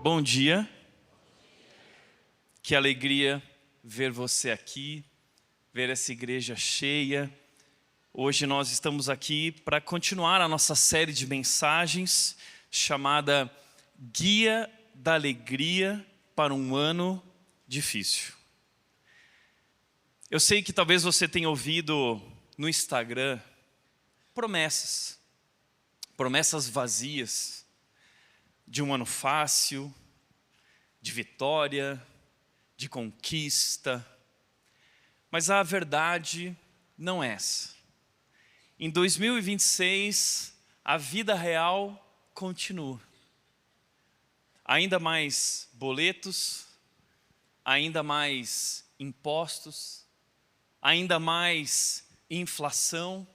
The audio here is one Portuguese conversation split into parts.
Bom dia, que alegria ver você aqui, ver essa igreja cheia. Hoje nós estamos aqui para continuar a nossa série de mensagens chamada Guia da Alegria para um Ano Difícil. Eu sei que talvez você tenha ouvido no Instagram promessas vazias de um ano fácil, de vitória, de conquista. Mas a verdade não é essa. Em 2026, a vida real continua. Ainda mais boletos, ainda mais impostos, ainda mais inflação,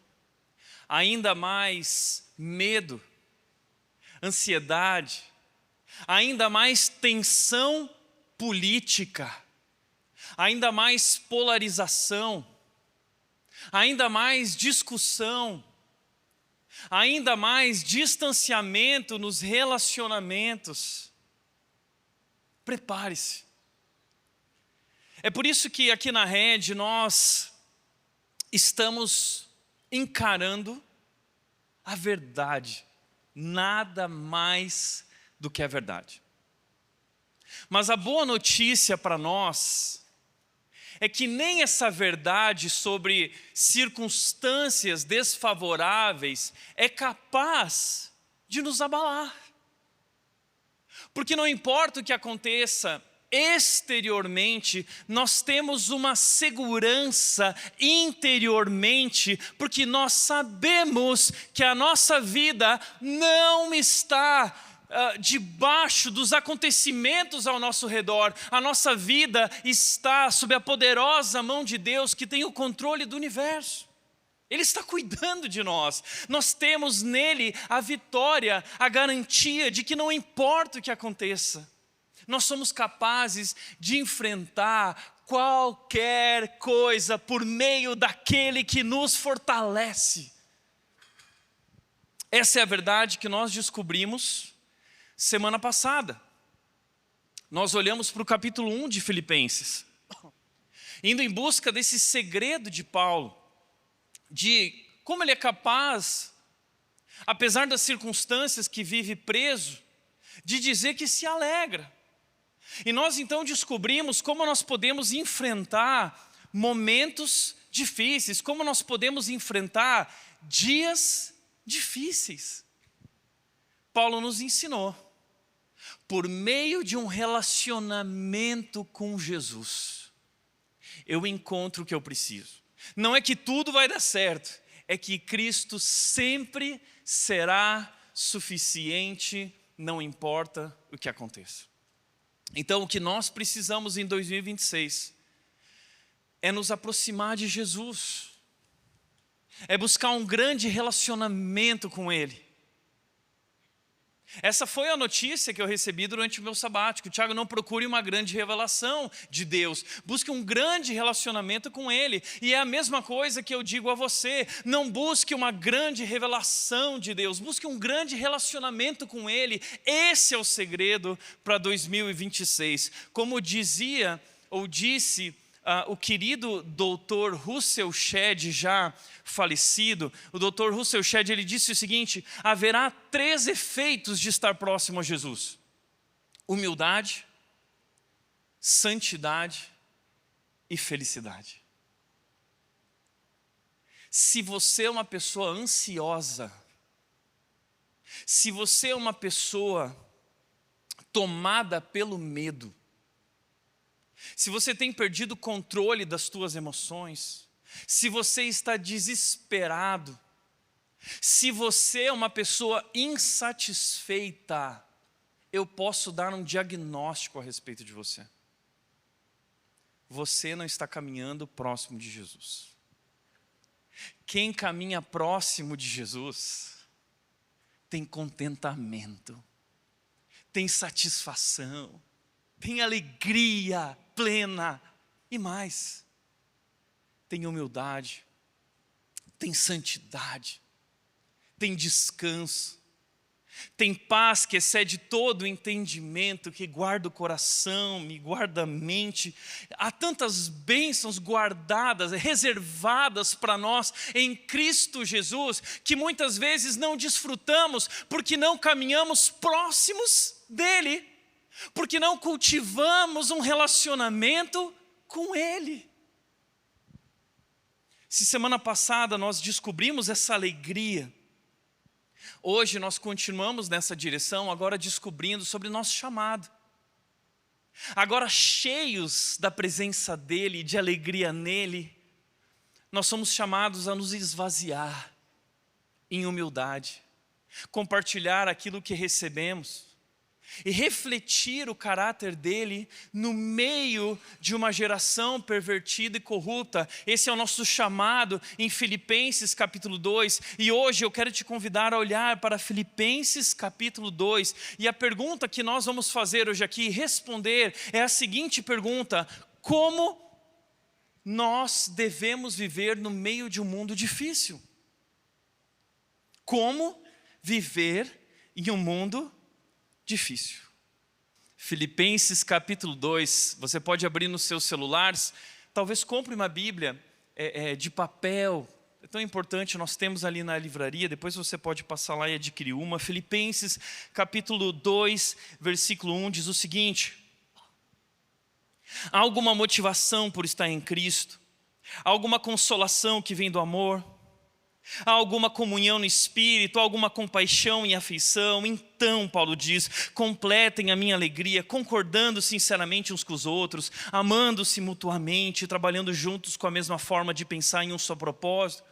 ainda mais medo, ansiedade, ainda mais tensão política, ainda mais polarização, ainda mais discussão, ainda mais distanciamento nos relacionamentos. Prepare-se. É por isso que aqui na Rede nós estamos encarando a verdade, nada mais do que a verdade. Mas a boa notícia para nós é que nem essa verdade sobre circunstâncias desfavoráveis é capaz de nos abalar. Porque não importa o que aconteça exteriormente, nós temos uma segurança interiormente, porque nós sabemos que a nossa vida não está debaixo dos acontecimentos ao nosso redor. A nossa vida está sob a poderosa mão de Deus que tem o controle do universo. Ele está cuidando de nós. Nós temos nele a vitória, a garantia de que não importa o que aconteça, nós somos capazes de enfrentar qualquer coisa por meio daquele que nos fortalece. Essa é a verdade que nós descobrimos semana passada. Nós olhamos para o capítulo 1 de Filipenses, indo em busca desse segredo de Paulo, de como ele é capaz, apesar das circunstâncias que vive preso, de dizer que se alegra. E nós então descobrimos como nós podemos enfrentar momentos difíceis, como nós podemos enfrentar dias difíceis. Paulo nos ensinou, por meio de um relacionamento com Jesus, eu encontro o que eu preciso. Não é que tudo vai dar certo, é que Cristo sempre será suficiente, não importa o que aconteça. Então, o que nós precisamos em 2026 é nos aproximar de Jesus, é buscar um grande relacionamento com Ele. Essa foi a notícia que eu recebi durante o meu sabático. Tiago, não procure uma grande revelação de Deus, busque um grande relacionamento com Ele. E é a mesma coisa que eu digo a você, não busque uma grande revelação de Deus, busque um grande relacionamento com Ele. Esse é o segredo para 2026. Como dizia ou disse o querido doutor Russell Shedd, já falecido, o doutor Russell Shedd, ele disse o seguinte: haverá 3 efeitos de estar próximo a Jesus: humildade, santidade e felicidade. Se você é uma pessoa ansiosa, se você é uma pessoa tomada pelo medo, se você tem perdido o controle das suas emoções, se você está desesperado, se você é uma pessoa insatisfeita, eu posso dar um diagnóstico a respeito de você. Você não está caminhando próximo de Jesus. Quem caminha próximo de Jesus tem contentamento, tem satisfação, tem alegria plena e mais, tem humildade, tem santidade, tem descanso, Tem paz que excede todo o entendimento, que guarda o coração, me guarda a mente. Há tantas bênçãos guardadas, reservadas para nós em Cristo Jesus, que muitas vezes não desfrutamos porque não caminhamos próximos dEle, porque não cultivamos um relacionamento com Ele. Se semana passada nós descobrimos essa alegria, hoje nós continuamos nessa direção, agora descobrindo sobre nosso chamado. Agora cheios da presença dEle, de alegria nele, nós somos chamados a nos esvaziar em humildade, compartilhar aquilo que recebemos e refletir o caráter dele no meio de uma geração pervertida e corrupta. Esse é o nosso chamado em Filipenses capítulo 2. E hoje eu quero te convidar a olhar para Filipenses capítulo 2. E a pergunta que nós vamos fazer hoje aqui, responder, é a seguinte pergunta: como nós devemos viver no meio de um mundo difícil? Como viver em um mundo difícil? Filipenses capítulo 2, você pode abrir nos seus celulares, talvez compre uma Bíblia de papel, é tão importante, nós temos ali na livraria, depois você pode passar lá e adquirir uma. Filipenses capítulo 2, versículo 1 diz o seguinte: há alguma motivação por estar em Cristo? Há alguma consolação que vem do amor? Há alguma comunhão no Espírito, há alguma compaixão e afeição? Então, Paulo diz, completem a minha alegria, concordando sinceramente uns com os outros, amando-se mutuamente, trabalhando juntos com a mesma forma de pensar em um só propósito.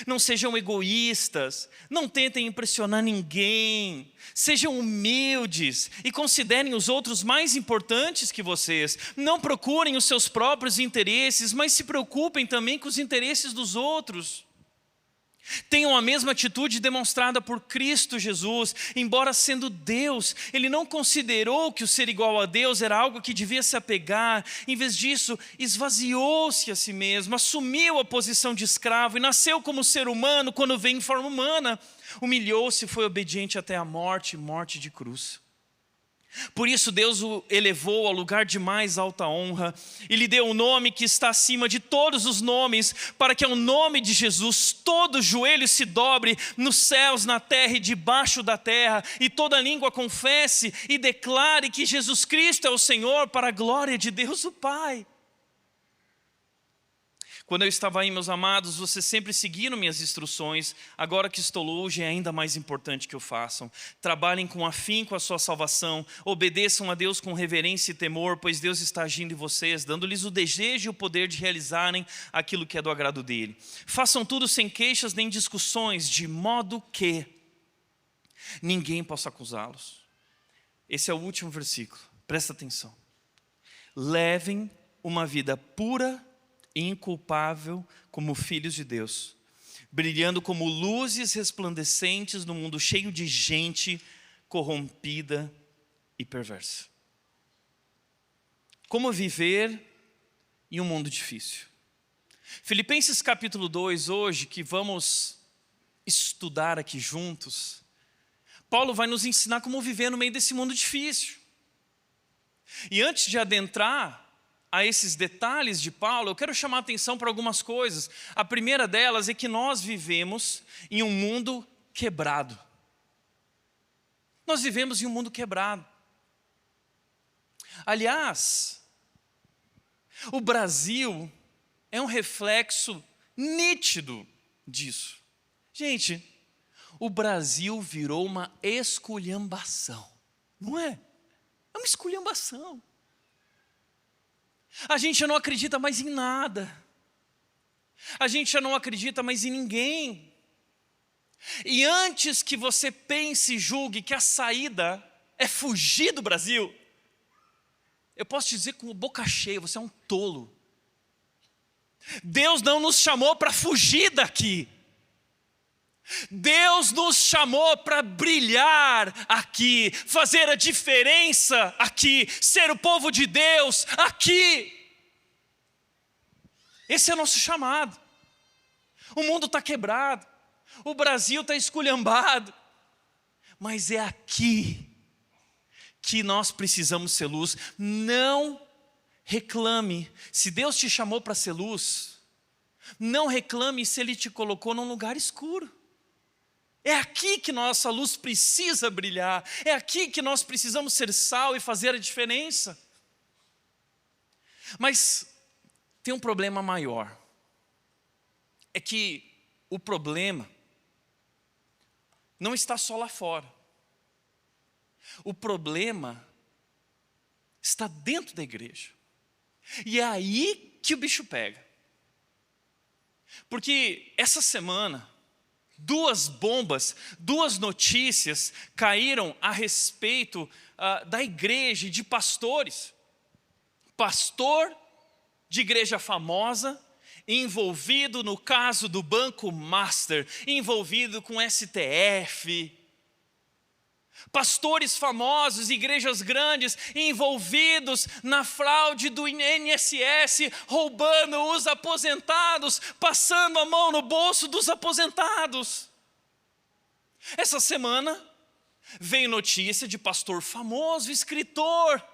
Não sejam egoístas, não tentem impressionar ninguém, sejam humildes e considerem os outros mais importantes que vocês. Não procurem os seus próprios interesses, mas se preocupem também com os interesses dos outros. Tenham a mesma atitude demonstrada por Cristo Jesus. Embora sendo Deus, Ele não considerou que o ser igual a Deus era algo que devia se apegar. Em vez disso, esvaziou-se a si mesmo, assumiu a posição de escravo e nasceu como ser humano quando veio em forma humana. Humilhou-se e foi obediente até a morte, morte de cruz. Por isso Deus o elevou ao lugar de mais alta honra e lhe deu um nome que está acima de todos os nomes, para que ao nome de Jesus todo joelho se dobre nos céus, na terra e debaixo da terra, e toda língua confesse e declare que Jesus Cristo é o Senhor, para a glória de Deus o Pai. Quando eu estava aí, meus amados, vocês sempre seguiram minhas instruções. Agora que estou longe, é ainda mais importante que o façam. Trabalhem com afinco a sua salvação. Obedeçam a Deus com reverência e temor, pois Deus está agindo em vocês, dando-lhes o desejo e o poder de realizarem aquilo que é do agrado dele. Façam tudo sem queixas nem discussões, de modo que ninguém possa acusá-los. Esse é o último versículo, presta atenção. Levem uma vida pura e inculpável como filhos de Deus, brilhando como luzes resplandecentes no mundo cheio de gente corrompida e perversa. Como viver em um mundo difícil? Filipenses capítulo 2, hoje, que vamos estudar aqui juntos, Paulo vai nos ensinar como viver no meio desse mundo difícil. E antes de adentrar a esses detalhes de Paulo, eu quero chamar a atenção para algumas coisas. A primeira delas é que nós vivemos em um mundo quebrado. Nós vivemos em um mundo quebrado. Aliás, o Brasil é um reflexo nítido disso. Gente, o Brasil virou uma esculhambação, não é? É uma esculhambação. A gente já não acredita mais em nada. A gente já não acredita mais em ninguém. E antes que você pense e julgue que a saída é fugir do Brasil, eu posso te dizer com boca cheia, você é um tolo. Deus não nos chamou para fugir daqui. Deus nos chamou para brilhar aqui, fazer a diferença aqui, ser o povo de Deus aqui. Esse é o nosso chamado. O mundo está quebrado, o Brasil está esculhambado, Mas é aqui que nós precisamos ser luz. Não reclame. Se Deus te chamou para ser luz, não reclame se Ele te colocou num lugar escuro. É aqui que nossa luz precisa brilhar. É aqui que nós precisamos ser sal e fazer a diferença. Mas tem um problema maior. É que o problema não está só lá fora. O problema está dentro da igreja. E é aí que o bicho pega. Porque essa semana, duas bombas, duas notícias caíram a respeito da igreja e de pastores. Pastor de igreja famosa, envolvido no caso do Banco Master, envolvido com STF. Pastores famosos, igrejas grandes, envolvidos na fraude do INSS, roubando os aposentados, passando a mão no bolso dos aposentados. Essa semana veio notícia de pastor famoso, escritor,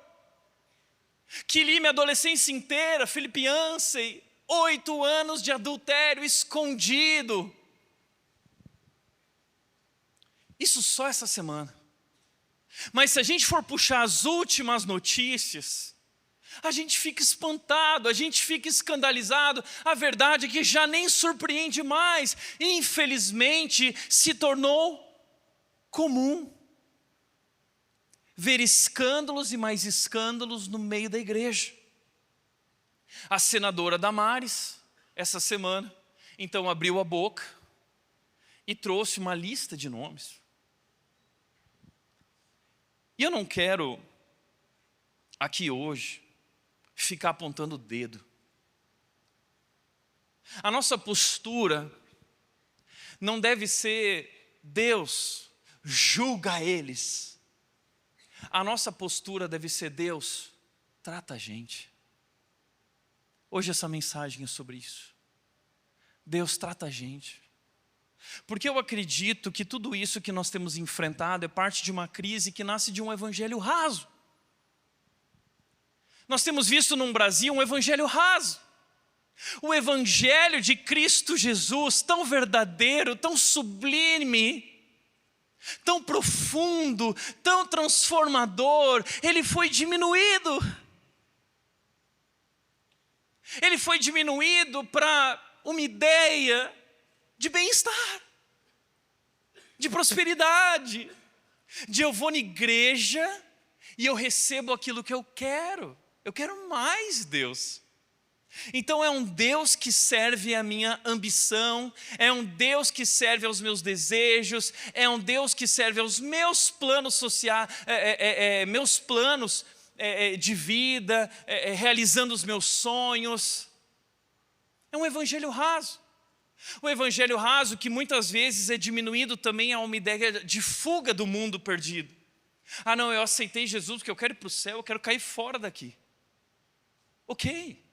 que li minha adolescência inteira, Philip Yancey, 8 anos de adultério escondido. Isso só essa semana. Mas se a gente for puxar as últimas notícias, a gente fica espantado, a gente fica escandalizado. A verdade é que já nem surpreende mais. Infelizmente, se tornou comum ver escândalos e mais escândalos no meio da igreja. A senadora Damares, essa semana, então abriu a boca e trouxe uma lista de nomes. E eu não quero, aqui hoje, ficar apontando o dedo. A nossa postura não deve ser Deus, julga eles. A nossa postura deve ser Deus, trata a gente. Hoje essa mensagem é sobre isso. Deus trata a gente. Porque eu acredito que tudo isso que nós temos enfrentado é parte de uma crise que nasce de um evangelho raso. Nós temos visto no Brasil um evangelho raso. O evangelho de Cristo Jesus, tão verdadeiro, tão sublime, tão profundo, tão transformador, ele foi diminuído. Ele foi diminuído para uma ideia de bem-estar, de prosperidade, de eu vou na igreja e eu recebo aquilo que eu quero mais, Deus. Então é um Deus que serve à minha ambição, é um Deus que serve aos meus desejos, é um Deus que serve aos meus planos sociais, meus planos de vida, realizando os meus sonhos. É um evangelho raso. O evangelho raso que muitas vezes é diminuído também a uma ideia de fuga do mundo perdido. Ah não, eu aceitei Jesus porque eu quero ir para o céu, eu quero cair fora daqui. Ok.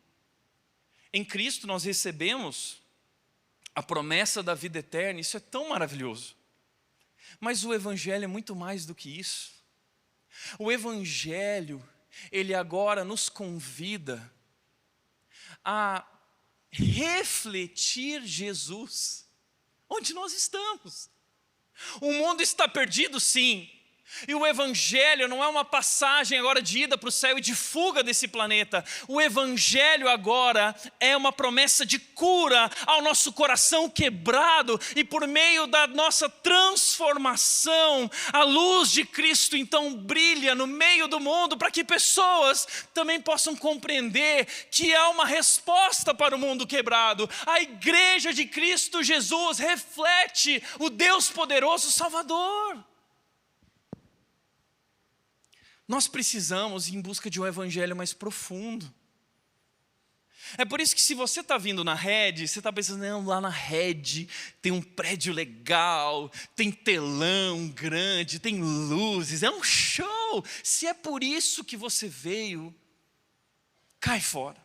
Em Cristo nós recebemos a promessa da vida eterna, isso é tão maravilhoso. Mas o evangelho é muito mais do que isso. O evangelho, ele agora nos convida a refletir Jesus, onde nós estamos. O mundo está perdido, sim. E o evangelho não é uma passagem agora de ida para o céu e de fuga desse planeta. O evangelho agora é uma promessa de cura ao nosso coração quebrado. E por meio da nossa transformação, a luz de Cristo então brilha no meio do mundo para que pessoas também possam compreender que há uma resposta para o mundo quebrado. A igreja de Cristo Jesus reflete o Deus poderoso Salvador. Nós precisamos ir em busca de um evangelho mais profundo. É por isso que se você está vindo na Red, você está pensando, não, lá na Red tem um prédio legal, tem telão grande, tem luzes, é um show. Se é por isso que você veio, cai fora.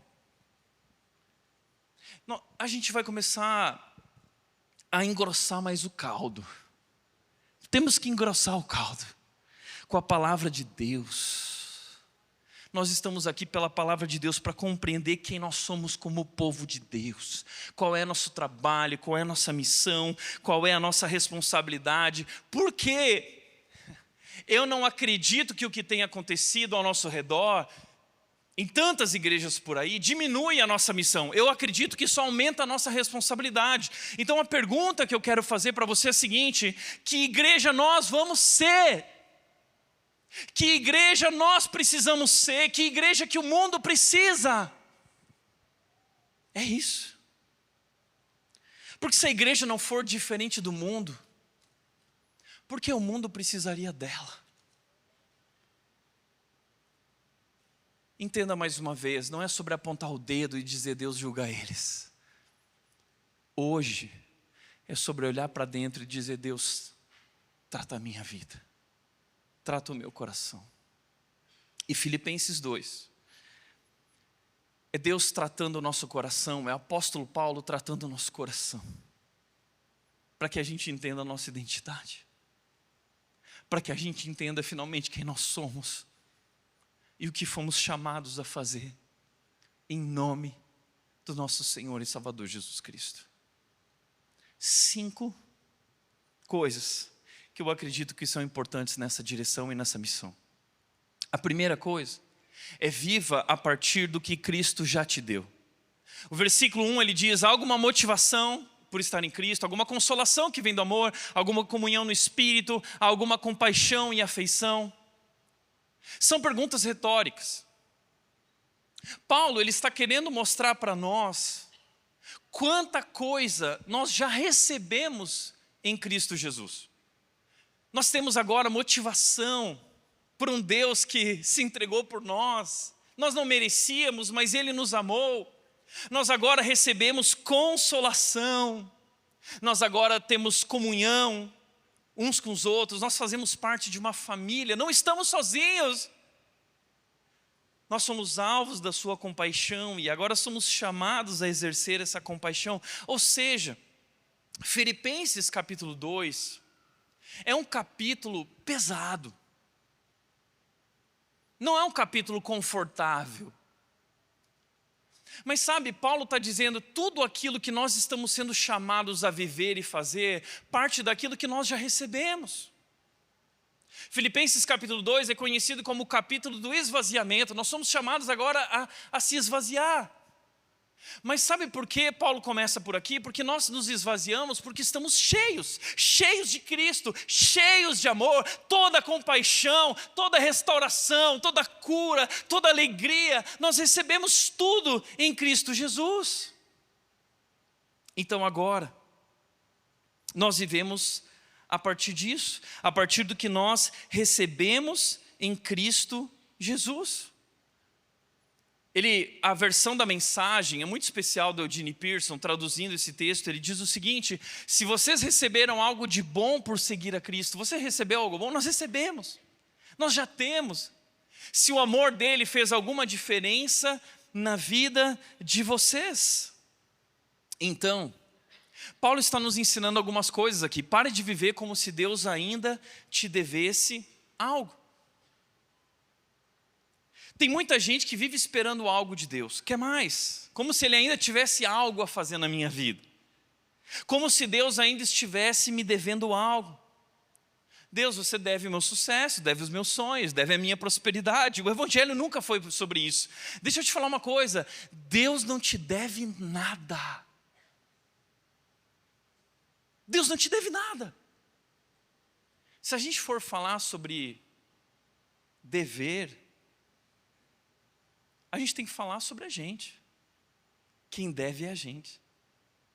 Não, a gente vai começar a engrossar mais o caldo. Temos que engrossar o caldo com a palavra de Deus. Nós estamos aqui pela palavra de Deus para compreender quem nós somos como povo de Deus. Qual é nosso trabalho, qual é a nossa missão, qual é a nossa responsabilidade. Porque eu não acredito que o que tem acontecido ao nosso redor, em tantas igrejas por aí, diminui a nossa missão. Eu acredito que isso aumenta a nossa responsabilidade. Então a pergunta que eu quero fazer para você é a seguinte: que igreja nós vamos ser? Que igreja nós precisamos ser? Que igreja que o mundo precisa? É isso. Porque se a igreja não for diferente do mundo, por que o mundo precisaria dela? Entenda mais uma vez, não é sobre apontar o dedo e dizer Deus julga eles. Hoje é sobre olhar para dentro e dizer Deus, trata a minha vida, trata o meu coração. E Filipenses 2, é Deus tratando o nosso coração, é o apóstolo Paulo tratando o nosso coração, para que a gente entenda a nossa identidade, para que a gente entenda finalmente quem nós somos e o que fomos chamados a fazer, em nome do nosso Senhor e Salvador Jesus Cristo. 5 coisas que eu acredito que são importantes nessa direção e nessa missão. A primeira coisa é: viva a partir do que Cristo já te deu. O versículo 1 ele diz: há alguma motivação por estar em Cristo, alguma consolação que vem do amor, alguma comunhão no Espírito, alguma compaixão e afeição. São perguntas retóricas. Paulo ele está querendo mostrar para nós quanta coisa nós já recebemos em Cristo Jesus. Nós temos agora motivação por um Deus que se entregou por nós. Nós não merecíamos, mas Ele nos amou. Nós agora recebemos consolação. Nós agora temos comunhão uns com os outros. Nós fazemos parte de uma família. Não estamos sozinhos. Nós somos alvos da sua compaixão e agora somos chamados a exercer essa compaixão. Ou seja, Filipenses capítulo 2 é um capítulo pesado. Não é um capítulo confortável. Mas sabe, Paulo está dizendo tudo aquilo que nós estamos sendo chamados a viver e fazer, parte daquilo que nós já recebemos. Filipenses capítulo 2 é conhecido como o capítulo do esvaziamento. Nós somos chamados agora a se esvaziar. Mas sabe por que Paulo começa por aqui? Porque nós nos esvaziamos porque estamos cheios de Cristo, cheios de amor, toda compaixão, toda restauração, toda cura, toda alegria. Nós recebemos tudo em Cristo Jesus. Então agora, nós vivemos a partir disso, a partir do que nós recebemos em Cristo Jesus. A versão da mensagem é muito especial do Eugene Pearson, traduzindo esse texto. Ele diz o seguinte: se vocês receberam algo de bom por seguir a Cristo, você recebeu algo bom? Nós recebemos, nós já temos. Se o amor dele fez alguma diferença na vida de vocês, então Paulo está nos ensinando algumas coisas aqui. Pare de viver como se Deus ainda te devesse algo. Tem muita gente que vive esperando algo de Deus. Quer mais? Como se Ele ainda tivesse algo a fazer na minha vida. Como se Deus ainda estivesse me devendo algo. Deus, você deve o meu sucesso, deve os meus sonhos, deve a minha prosperidade. O Evangelho nunca foi sobre isso. Deixa eu te falar uma coisa. Deus não te deve nada. Deus não te deve nada. Se a gente for falar sobre dever, a gente tem que falar sobre a gente. Quem deve é a gente.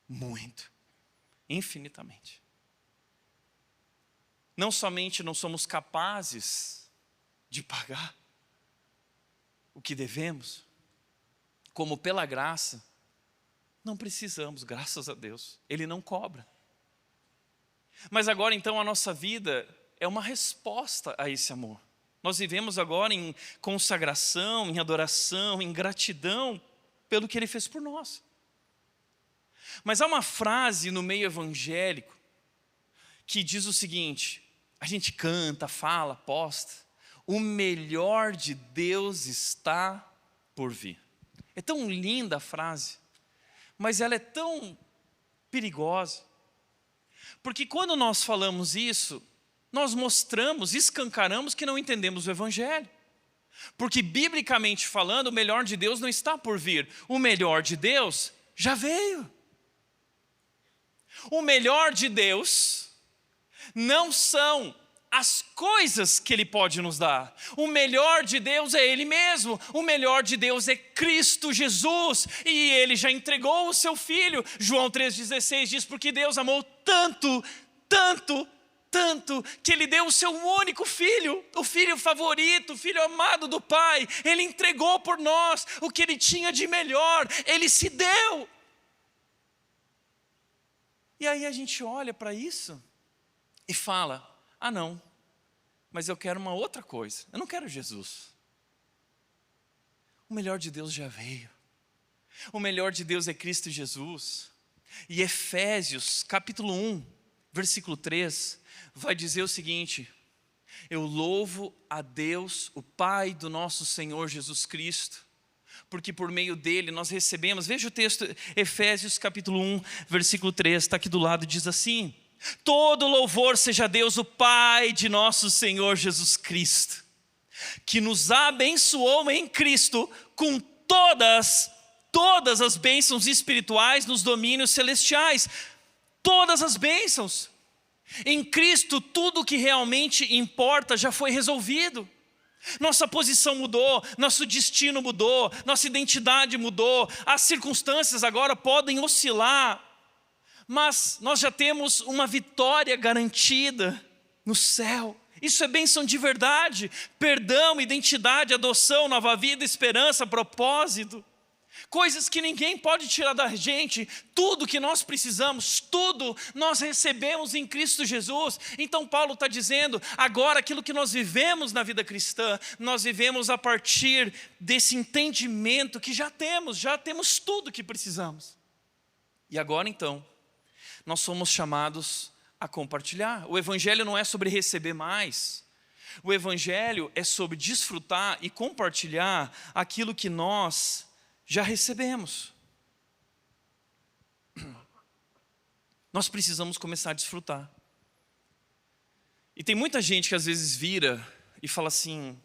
Muito. Infinitamente. Não somente não somos capazes de pagar o que devemos, como pela graça, não precisamos, graças a Deus. Ele não cobra. Mas agora então a nossa vida é uma resposta a esse amor. Nós vivemos agora em consagração, em adoração, em gratidão pelo que Ele fez por nós. Mas há uma frase no meio evangélico que diz o seguinte: A gente canta, fala, posta. O melhor de Deus está por vir. É tão linda a frase, mas ela é tão perigosa. Porque quando nós falamos isso, nós mostramos, escancaramos que não entendemos o Evangelho. Porque biblicamente falando, o melhor de Deus não está por vir. O melhor de Deus já veio. O melhor de Deus não são as coisas que Ele pode nos dar. O melhor de Deus é Ele mesmo. O melhor de Deus é Cristo Jesus. E Ele já entregou o seu Filho. João 3,16 diz, porque Deus amou tanto, tanto, tanto, que Ele deu o seu único Filho, o Filho favorito, o Filho amado do Pai. Ele entregou por nós o que Ele tinha de melhor. Ele se deu. E aí a gente olha para isso e fala, ah não, mas eu quero uma outra coisa, eu não quero Jesus. O melhor de Deus já veio. O melhor de Deus é Cristo Jesus. E Efésios capítulo 1, versículo 3, vai dizer o seguinte, eu louvo a Deus, o Pai do nosso Senhor Jesus Cristo, porque por meio dele nós recebemos, veja o texto, Efésios capítulo 1, versículo 3, está aqui do lado, diz assim, todo louvor seja a Deus, o Pai de nosso Senhor Jesus Cristo, que nos abençoou em Cristo com todas as bênçãos espirituais nos domínios celestiais, todas as bênçãos. Em Cristo tudo que realmente importa já foi resolvido. Nossa posição mudou, nosso destino mudou, nossa identidade mudou, as circunstâncias agora podem oscilar, mas nós já temos uma vitória garantida no céu. Isso é bênção de verdade, perdão, identidade, adoção, nova vida, esperança, propósito. Coisas que ninguém pode tirar da gente, tudo que nós precisamos, tudo nós recebemos em Cristo Jesus. Então Paulo está dizendo, agora aquilo que nós vivemos na vida cristã, nós vivemos a partir desse entendimento que já temos tudo que precisamos. E agora então, nós somos chamados a compartilhar. O Evangelho não é sobre receber mais, o Evangelho é sobre desfrutar e compartilhar aquilo que nós já recebemos. Nós precisamos começar a desfrutar. E tem muita gente que às vezes vira e fala assim,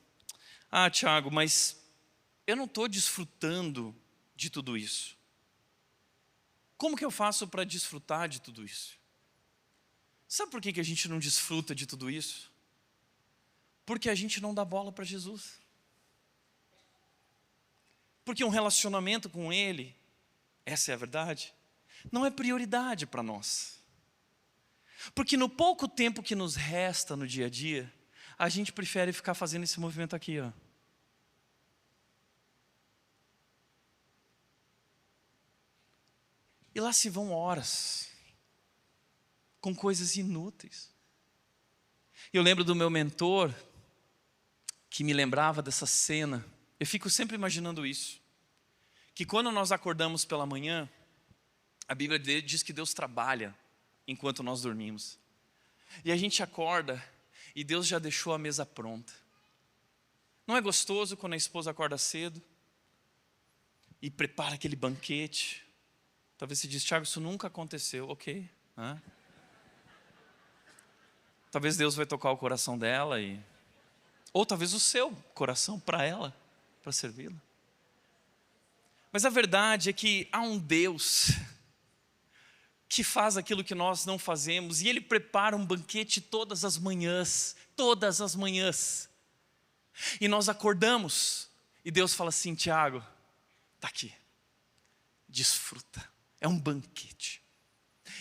ah, Tiago, mas eu não estou desfrutando de tudo isso. Como que eu faço para desfrutar de tudo isso? Sabe por que a gente não desfruta de tudo isso? Porque a gente não dá bola para Jesus. Porque um relacionamento com Ele, essa é a verdade, não é prioridade para nós. Porque no pouco tempo que nos resta no dia a dia, a gente prefere ficar fazendo esse movimento aqui, ó. E lá se vão horas, com coisas inúteis. Eu lembro do meu mentor, que me lembrava dessa cena. Eu fico sempre imaginando isso, que quando nós acordamos pela manhã, a Bíblia diz que Deus trabalha enquanto nós dormimos. E a gente acorda e Deus já deixou a mesa pronta. Não é gostoso quando a esposa acorda cedo e prepara aquele banquete? Talvez você diz, Tiago, isso nunca aconteceu. Ok. Talvez Deus vai tocar o coração dela, ou talvez o seu coração para ela, para servi-la. Mas a verdade é que há um Deus que faz aquilo que nós não fazemos, e Ele prepara um banquete todas as manhãs, e nós acordamos, e Deus fala assim, Tiago, está aqui, desfruta, é um banquete.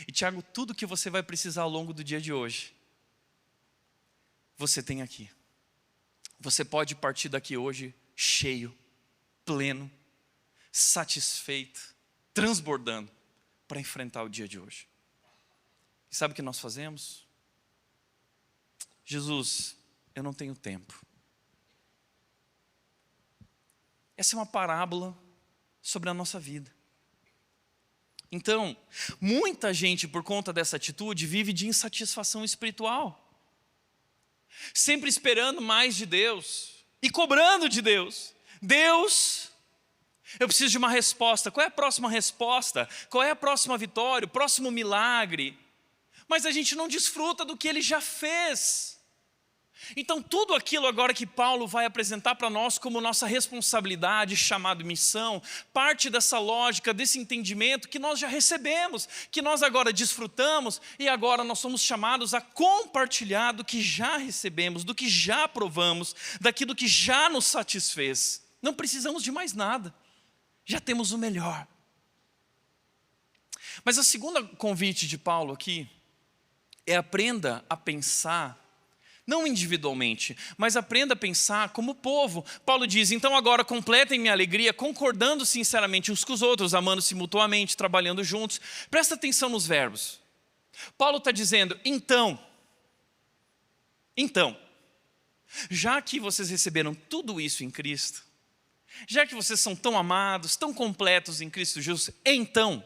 E Tiago, tudo que você vai precisar ao longo do dia de hoje, você tem aqui. Você pode partir daqui hoje cheio, pleno, satisfeito, transbordando para enfrentar o dia de hoje. E sabe o que nós fazemos? Jesus, eu não tenho tempo. Essa é uma parábola sobre a nossa vida. Então, muita gente, por conta dessa atitude, vive de insatisfação espiritual. sempre esperando mais de Deus e cobrando de Deus. Deus, eu preciso de uma resposta. Qual é a próxima resposta? Qual é a próxima vitória? O próximo milagre? Mas a gente não desfruta do que Ele já fez. Então tudo aquilo agora que Paulo vai apresentar para nós como nossa responsabilidade, chamado missão, parte dessa lógica, desse entendimento que nós já recebemos, que nós agora desfrutamos e agora nós somos chamados a compartilhar do que já recebemos, do que já provamos, daquilo que já nos satisfez. Não precisamos de mais nada, já temos o melhor. Mas a segunda convite de Paulo aqui é aprenda a pensar, não individualmente, mas aprenda a pensar como povo. Paulo diz, então agora completem minha alegria, concordando sinceramente uns com os outros, amando-se mutuamente, trabalhando juntos. Presta atenção nos verbos. Paulo está dizendo, então, já que vocês receberam tudo isso em Cristo, já que vocês são tão amados, tão completos em Cristo Jesus, então,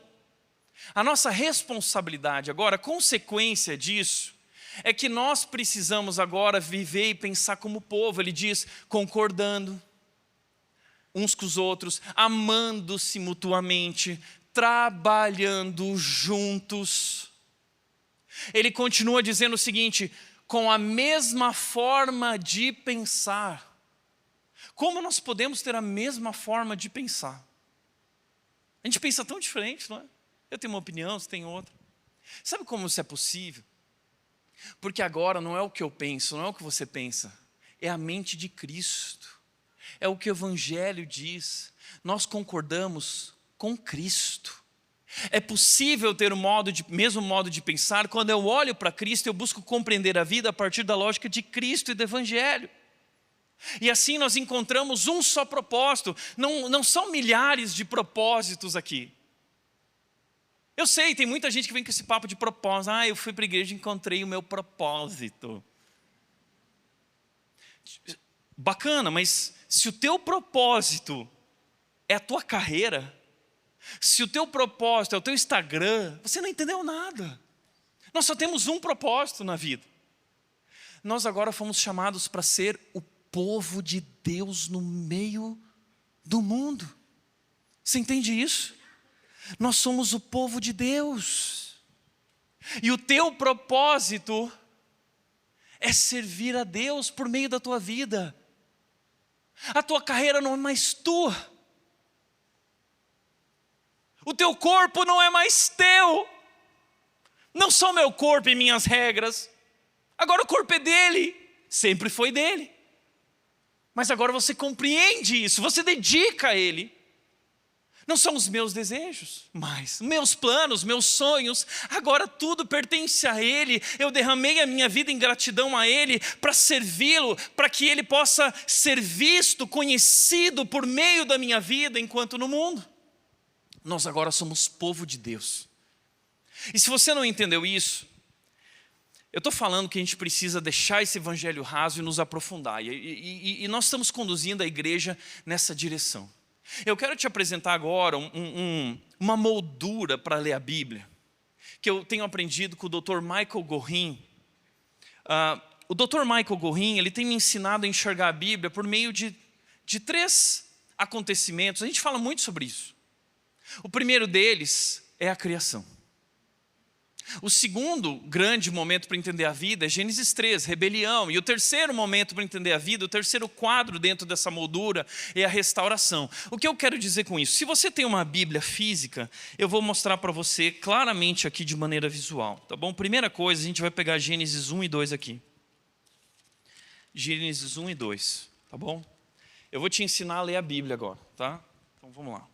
a nossa responsabilidade agora, a consequência disso, é que nós precisamos agora viver e pensar como povo. Ele diz, concordando uns com os outros, amando-se mutuamente, trabalhando juntos. Ele continua dizendo o seguinte, com a mesma forma de pensar. Como nós podemos ter a mesma forma de pensar? A gente pensa tão diferente, não é? Eu tenho uma opinião, você tem outra. Sabe como isso é possível? Porque agora não é o que eu penso, não é o que você pensa. É a mente de Cristo. É o que o Evangelho diz. Nós concordamos com Cristo. É possível ter o mesmo modo de pensar quando eu olho para Cristo e eu busco compreender a vida a partir da lógica de Cristo e do Evangelho. E assim nós encontramos um só propósito. Não são milhares de propósitos aqui. Eu sei, tem muita gente que vem com esse papo de propósito. Eu fui para a igreja e encontrei o meu propósito. Bacana, mas se o teu propósito é a tua carreira, se o teu propósito é o teu Instagram, você não entendeu nada. Nós só temos um propósito na vida. Nós agora fomos chamados para ser o povo de Deus no meio do mundo. Você entende isso? Nós somos o povo de Deus. E o teu propósito é servir a Deus por meio da tua vida. A tua carreira não é mais tua. O teu corpo não é mais teu. Não são meu corpo e minhas regras. Agora o corpo é dele. Sempre foi dele. Mas agora você compreende isso. Você dedica a ele. Não são os meus desejos, mas meus planos, meus sonhos, agora tudo pertence a Ele. Eu derramei a minha vida em gratidão a Ele para servi-lo, para que Ele possa ser visto, conhecido por meio da minha vida enquanto no mundo. Nós agora somos povo de Deus. E se você não entendeu isso, eu estou falando que a gente precisa deixar esse evangelho raso e nos aprofundar. E nós estamos conduzindo a igreja nessa direção. Eu quero te apresentar agora uma moldura para ler a Bíblia, que eu tenho aprendido com o Dr. Michael Gorin. O Dr. Michael Gorin, ele tem me ensinado a enxergar a Bíblia por meio de 3 acontecimentos. A gente fala muito sobre isso. O primeiro deles é a criação. O segundo grande momento para entender a vida é Gênesis 3, rebelião. E o terceiro momento para entender a vida, o terceiro quadro dentro dessa moldura é a restauração. O que eu quero dizer com isso? Se você tem uma Bíblia física, eu vou mostrar para você claramente aqui de maneira visual, tá bom? Primeira coisa, a gente vai pegar Gênesis 1 e 2 aqui. Gênesis 1 e 2, tá bom? Eu vou te ensinar a ler a Bíblia agora, tá? Então vamos lá.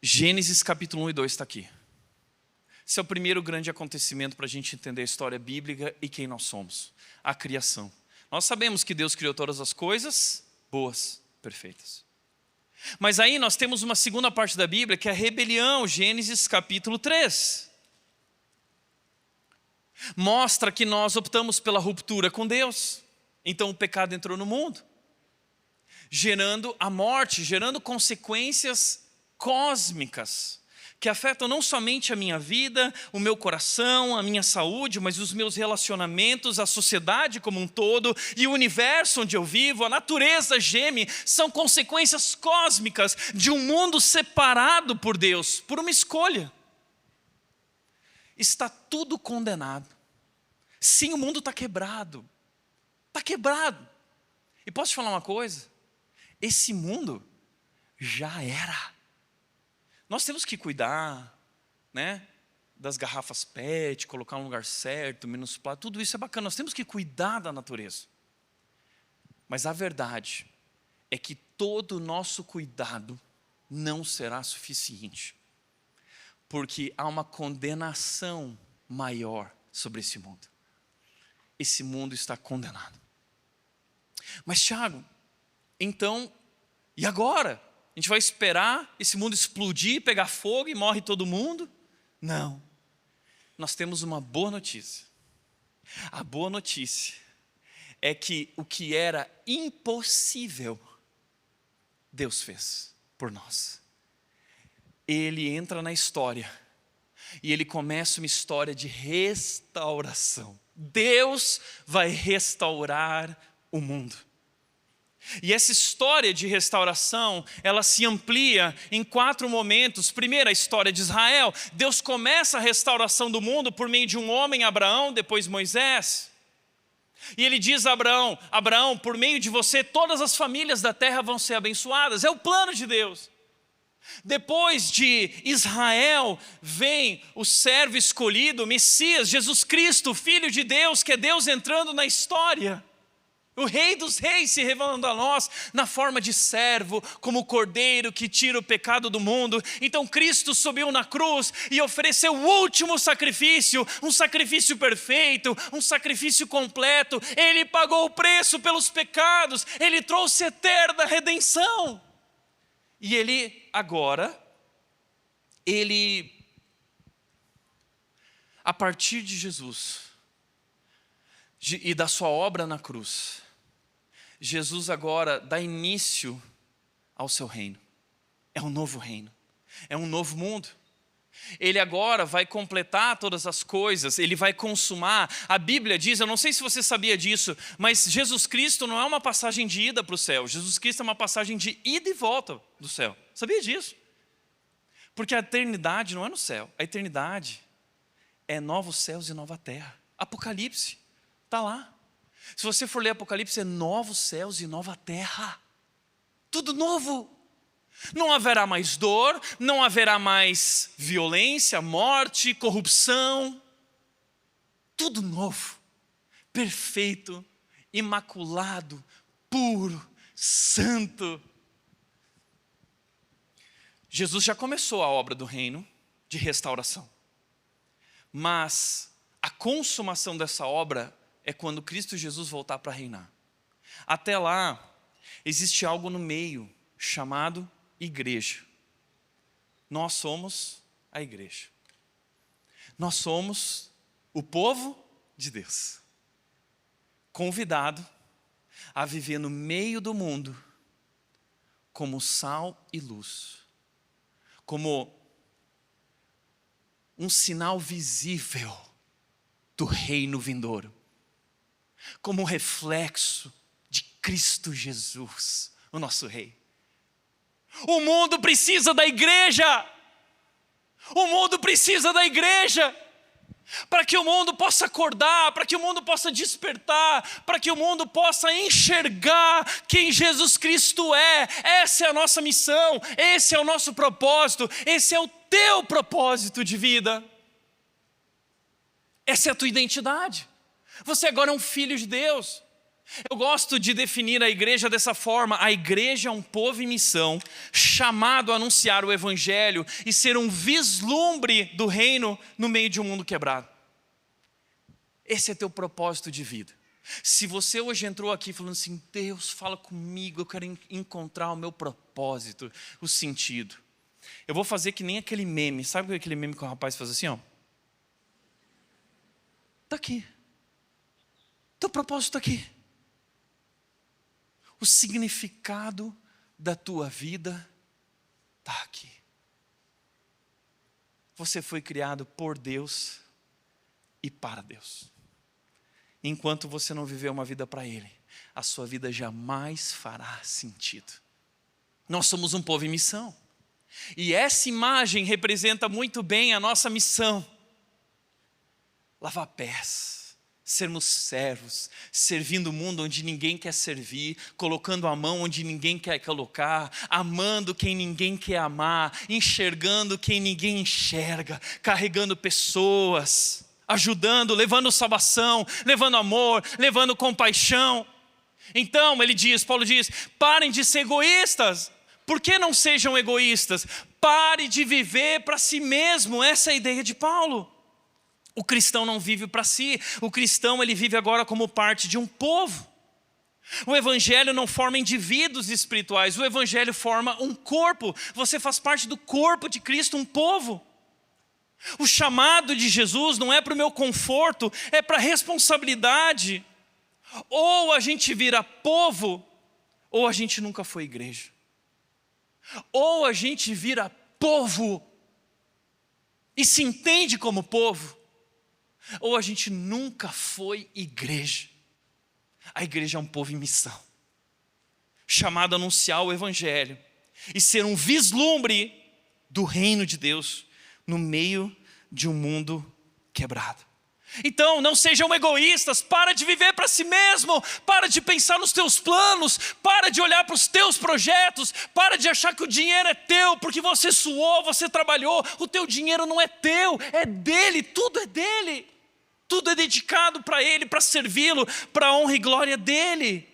Gênesis capítulo 1 e 2 está aqui. Esse é o primeiro grande acontecimento para a gente entender a história bíblica e quem nós somos. A criação. Nós sabemos que Deus criou todas as coisas boas, perfeitas. Mas aí nós temos uma segunda parte da Bíblia que é a rebelião, Gênesis capítulo 3. Mostra que nós optamos pela ruptura com Deus. Então o pecado entrou no mundo, gerando a morte, gerando consequências cósmicas, que afetam não somente a minha vida, o meu coração, a minha saúde, mas os meus relacionamentos, a sociedade como um todo e o universo onde eu vivo, a natureza geme, são consequências cósmicas de um mundo separado por Deus, por uma escolha. Está tudo condenado. Sim, o mundo está quebrado. Está quebrado. E posso te falar uma coisa? Esse mundo já era. Nós temos que cuidar, né, das garrafas PET, colocar no lugar certo, menos plástico, tudo isso é bacana. Nós temos que cuidar da natureza. Mas a verdade é que todo o nosso cuidado não será suficiente. Porque há uma condenação maior sobre esse mundo. Esse mundo está condenado. Mas Tiago, então, e agora? A gente vai esperar esse mundo explodir, pegar fogo e morre todo mundo? Não. Nós temos uma boa notícia. A boa notícia é que o que era impossível, Deus fez por nós. Ele entra na história e ele começa uma história de restauração. Deus vai restaurar o mundo. E essa história de restauração, ela se amplia em 4 momentos. Primeiro, a história de Israel. Deus começa a restauração do mundo por meio de um homem, Abraão, depois Moisés. E ele diz a Abraão: Abraão, por meio de você, todas as famílias da terra vão ser abençoadas. É o plano de Deus. Depois de Israel, vem o servo escolhido, o Messias, Jesus Cristo, o Filho de Deus, que é Deus entrando na história. O Rei dos Reis se revelando a nós na forma de servo, como o cordeiro que tira o pecado do mundo. Então Cristo subiu na cruz e ofereceu o último sacrifício, um sacrifício perfeito, um sacrifício completo. Ele pagou o preço pelos pecados, Ele trouxe eterna redenção. E Ele agora, a partir de Jesus e da sua obra na cruz, Jesus agora dá início ao seu reino. É um novo reino, é um novo mundo. Ele agora vai completar todas as coisas, ele vai consumar. A Bíblia diz, eu não sei se você sabia disso, mas Jesus Cristo não é uma passagem de ida para o céu. Jesus Cristo é uma passagem de ida e volta do céu. Sabia disso? Porque a eternidade não é no céu, a eternidade é novos céus e nova terra. Apocalipse, está lá. Se você for ler Apocalipse, é novos céus e nova terra. Tudo novo. Não haverá mais dor, não haverá mais violência, morte, corrupção. Tudo novo, perfeito, imaculado, puro, santo. Jesus já começou a obra do reino de restauração. Mas a consumação dessa obra é quando Cristo Jesus voltar para reinar. Até lá, existe algo no meio chamado igreja. Nós somos a igreja. Nós somos o povo de Deus, convidado a viver no meio do mundo como sal e luz, como um sinal visível do reino vindouro, como um reflexo de Cristo Jesus, o nosso Rei. O mundo precisa da igreja. O mundo precisa da igreja. Para que o mundo possa acordar, para que o mundo possa despertar, para que o mundo possa enxergar quem Jesus Cristo é. Essa é a nossa missão, esse é o nosso propósito, esse é o teu propósito de vida. Essa é a tua identidade. Você agora é um filho de Deus. Eu gosto de definir a igreja dessa forma. A igreja é um povo em missão, chamado a anunciar o evangelho e ser um vislumbre do reino no meio de um mundo quebrado. Esse é teu propósito de vida. Se você hoje entrou aqui falando assim: Deus, fala comigo, eu quero encontrar o meu propósito, o sentido. Eu vou fazer que nem aquele meme. Sabe aquele meme que o rapaz faz assim, ó? Está aqui. Teu propósito está aqui. O significado da tua vida está aqui. Você foi criado por Deus e para Deus. Enquanto você não viver uma vida para Ele, a sua vida jamais fará sentido. Nós somos um povo em missão. E essa imagem representa muito bem a nossa missão. Lavar pés, sermos servos, servindo o mundo onde ninguém quer servir, colocando a mão onde ninguém quer colocar, amando quem ninguém quer amar, enxergando quem ninguém enxerga, carregando pessoas, ajudando, levando salvação, levando amor, levando compaixão. Então, Paulo diz, parem de ser egoístas. Por que não sejam egoístas? Pare de viver para si mesmo. Essa é a ideia de Paulo. O cristão não vive para si. O cristão, ele vive agora como parte de um povo. O evangelho não forma indivíduos espirituais. O evangelho forma um corpo. Você faz parte do corpo de Cristo, um povo. O chamado de Jesus não é para o meu conforto, é para a responsabilidade. Ou a gente vira povo, ou a gente nunca foi igreja. Ou a gente vira povo e se entende como povo, ou a gente nunca foi igreja. A igreja é um povo em missão, chamado a anunciar o evangelho e ser um vislumbre do reino de Deus no meio de um mundo quebrado. Então, não sejam egoístas, para de viver para si mesmo, para de pensar nos teus planos, para de olhar para os teus projetos, para de achar que o dinheiro é teu, porque você suou, você trabalhou, o teu dinheiro não é teu, é dele, tudo é dele, tudo é dedicado para ele, para servi-lo, para a honra e glória dele.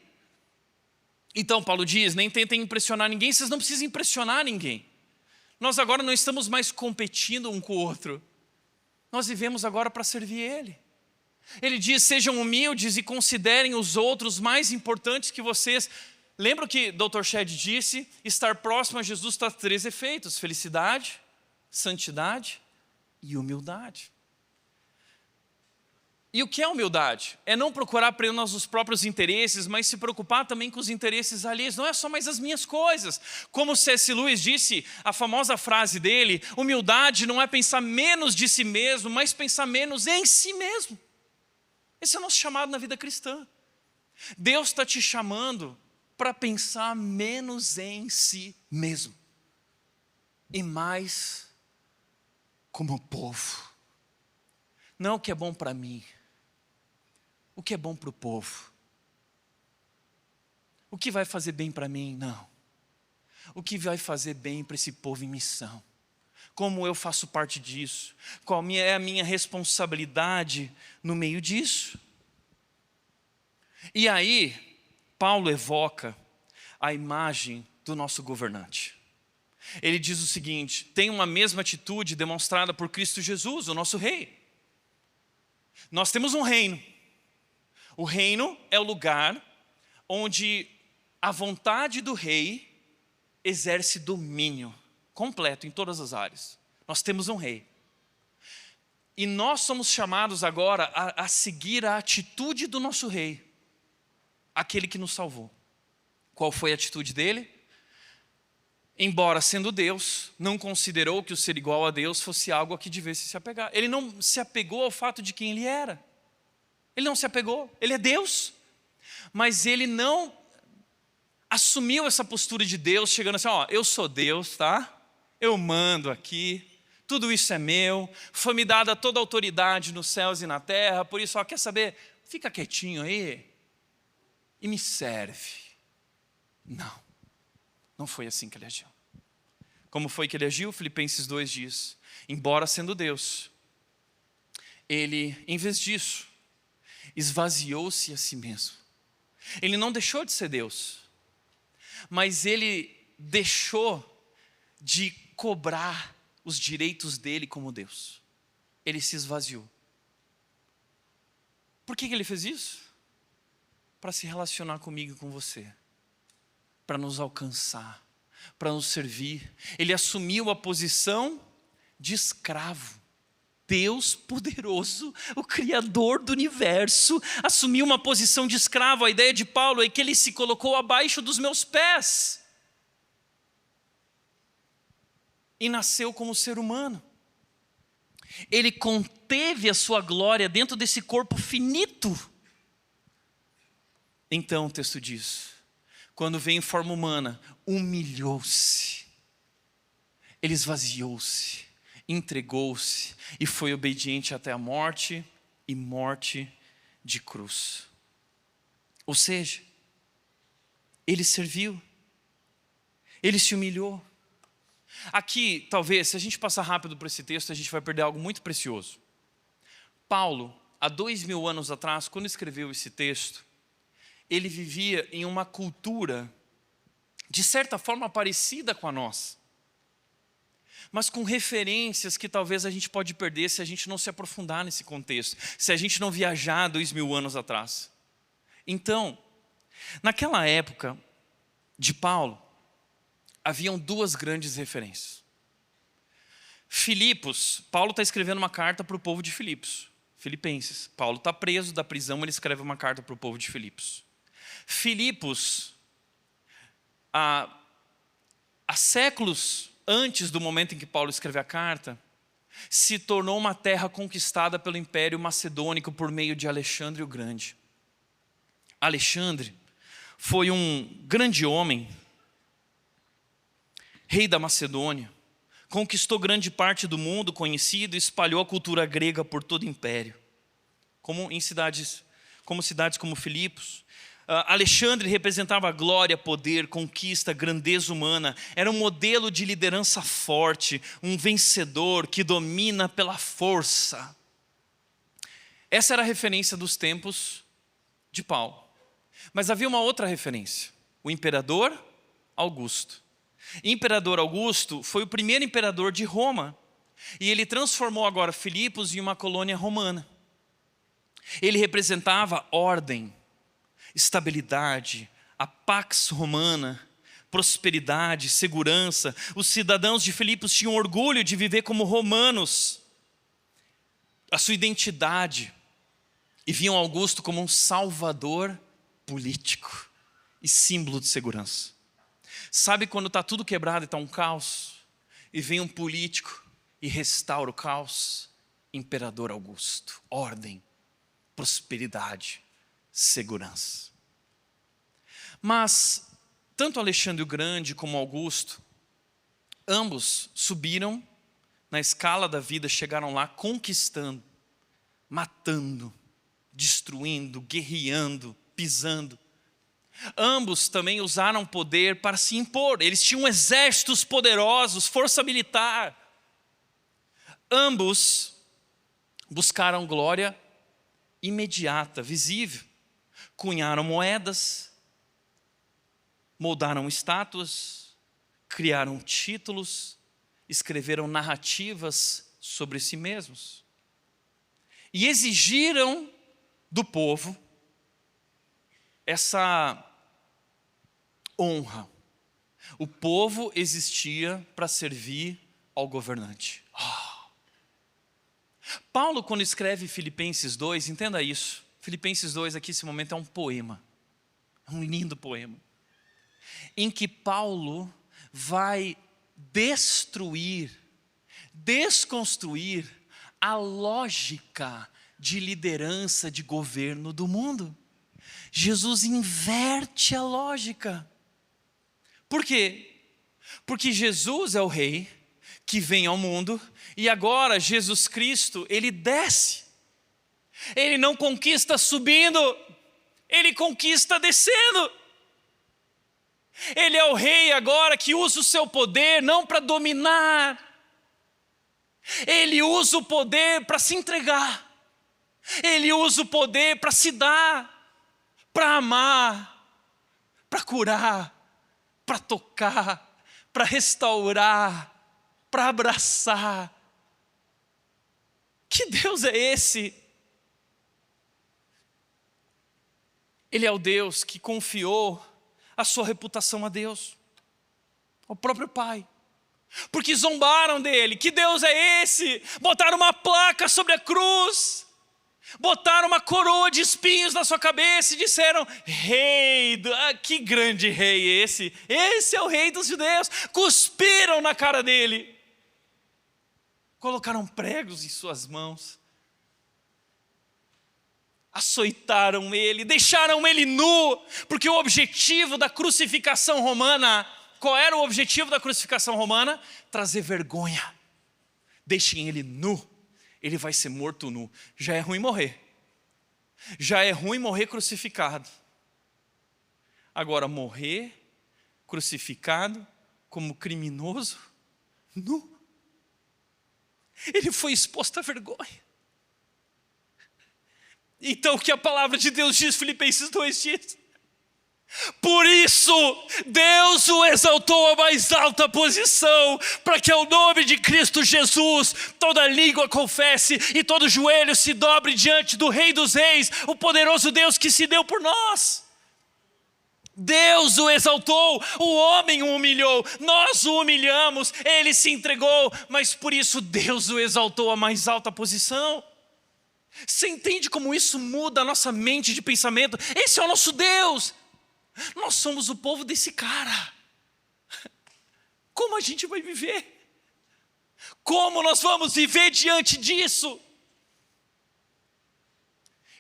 Então, Paulo diz, nem tentem impressionar ninguém, vocês não precisam impressionar ninguém. Nós agora não estamos mais competindo um com o outro. Nós vivemos agora para servir Ele. Ele diz, sejam humildes e considerem os outros mais importantes que vocês. Lembra o que Dr. Shedd disse? Estar próximo a Jesus traz 3 efeitos: felicidade, santidade e humildade. E o que é humildade? É não procurar apenas os próprios interesses, mas se preocupar também com os interesses alheios. Não é só mais as minhas coisas. Como C.S. Lewis disse, a famosa frase dele, humildade não é pensar menos de si mesmo, mas pensar menos em si mesmo. Esse é o nosso chamado na vida cristã. Deus está te chamando para pensar menos em si mesmo e mais como povo. Não o que é bom para mim, o que é bom para o povo. O que vai fazer bem para mim? Não. O que vai fazer bem para esse povo em missão? Como eu faço parte disso? Qual é a minha responsabilidade no meio disso? E aí, Paulo evoca a imagem do nosso governante. Ele diz o seguinte, tem uma mesma atitude demonstrada por Cristo Jesus, o nosso rei. Nós temos um reino. O reino é o lugar onde a vontade do rei exerce domínio completo em todas as áreas. Nós temos um rei. E nós somos chamados agora a seguir a atitude do nosso rei, aquele que nos salvou. Qual foi a atitude dele? Embora sendo Deus, não considerou que o ser igual a Deus fosse algo a que devesse se apegar. Ele não se apegou ao fato de quem ele era. Ele não se apegou, ele é Deus. Mas ele não assumiu essa postura de Deus, chegando assim, ó, eu sou Deus, tá? Eu mando aqui, tudo isso é meu, foi me dada toda a autoridade nos céus e na terra, por isso, ó, quer saber? Fica quietinho aí e me serve. Não, não foi assim que ele agiu. Como foi que ele agiu? Filipenses 2 diz, embora sendo Deus, ele, em vez disso, esvaziou-se a si mesmo. Ele não deixou de ser Deus, mas ele deixou de cobrar os direitos dele como Deus. Ele se esvaziou. Por que ele fez isso? Para se relacionar comigo e com você, para nos alcançar, para nos servir. Ele assumiu a posição de escravo. Deus poderoso, o Criador do universo, assumiu uma posição de escravo. A ideia de Paulo é que ele se colocou abaixo dos meus pés e nasceu como ser humano. Ele conteve a sua glória dentro desse corpo finito. Então o texto diz, quando veio em forma humana, humilhou-se. Ele esvaziou-se, entregou-se e foi obediente até a morte e morte de cruz. Ou seja, ele serviu, ele se humilhou. Aqui, talvez, se a gente passar rápido por esse texto, a gente vai perder algo muito precioso. Paulo, há 2000 anos atrás, quando escreveu esse texto, ele vivia em uma cultura, de certa forma, parecida com a nossa, mas com referências que talvez a gente pode perder se a gente não se aprofundar nesse contexto, se a gente não viajar 2000 anos atrás. Então, naquela época de Paulo, haviam duas grandes referências. Filipos, Paulo está escrevendo uma carta para o povo de Filipos, Filipenses. Paulo está preso da prisão, ele escreve uma carta para o povo de Filipos. Filipos, há séculos antes do momento em que Paulo escreve a carta, se tornou uma terra conquistada pelo Império Macedônico por meio de Alexandre o Grande. Alexandre foi um grande homem, rei da Macedônia, conquistou grande parte do mundo conhecido e espalhou a cultura grega por todo o império, como cidades como Filipos. Alexandre representava glória, poder, conquista, grandeza humana. Era um modelo de liderança forte, um vencedor que domina pela força. Essa era a referência dos tempos de Paulo. Mas havia uma outra referência, o imperador Augusto. Imperador Augusto foi o primeiro imperador de Roma e ele transformou agora Filipos em uma colônia romana. Ele representava ordem, estabilidade, a pax romana, prosperidade, segurança. Os cidadãos de Filipos tinham orgulho de viver como romanos, a sua identidade, e viam Augusto como um salvador político e símbolo de segurança. Sabe quando está tudo quebrado e está um caos, e vem um político e restaura o caos? Imperador Augusto, ordem, prosperidade, segurança. Mas tanto Alexandre o Grande como Augusto, ambos subiram na escala da vida, chegaram lá conquistando, matando, destruindo, guerreando, pisando. Ambos também usaram poder para se impor. Eles tinham exércitos poderosos, força militar. Ambos buscaram glória imediata, visível. Cunharam moedas, moldaram estátuas, criaram títulos, escreveram narrativas sobre si mesmos. E exigiram do povo essa honra. O povo existia para servir ao governante. Paulo, quando escreve Filipenses 2, entenda isso. Filipenses 2 aqui, esse momento é um poema. É um lindo poema. Em que Paulo vai desconstruir a lógica de liderança, de governo do mundo. Jesus inverte a lógica. Por quê? Porque Jesus é o rei que vem ao mundo e agora Jesus Cristo, ele desce. Ele não conquista subindo, ele conquista descendo. Ele é o rei agora que usa o seu poder não para dominar. Ele usa o poder para se entregar. Ele usa o poder para se dar, para amar, para curar, para tocar, para restaurar, para abraçar. Que Deus é esse? Ele é o Deus que confiou a sua reputação a Deus, ao próprio Pai, porque zombaram dele. Que Deus é esse? Botaram uma placa sobre a cruz, botaram uma coroa de espinhos na sua cabeça e disseram: rei, que grande rei esse? Esse é o rei dos judeus. Cuspiram na cara dele. colocaram pregos em suas mãos, açoitaram ele, deixaram ele nu, porque o objetivo da crucificação romana, qual era o objetivo da crucificação romana? Trazer vergonha. Deixem ele nu, ele vai ser morto nu. Já é ruim morrer, já é ruim morrer crucificado. Agora morrer crucificado como criminoso, nu. Ele foi exposto à vergonha. Então o que a palavra de Deus diz, Filipenses 2 diz: por isso Deus o exaltou à mais alta posição, para que ao nome de Cristo Jesus toda língua confesse e todo joelho se dobre diante do Rei dos Reis, o poderoso Deus que se deu por nós. Deus o exaltou, o homem o humilhou, nós o humilhamos, ele se entregou, mas por isso Deus o exaltou à mais alta posição. Você entende como isso muda a nossa mente de pensamento? Esse é o nosso Deus. Nós somos o povo desse cara. Como a gente vai viver? Como nós vamos viver diante disso?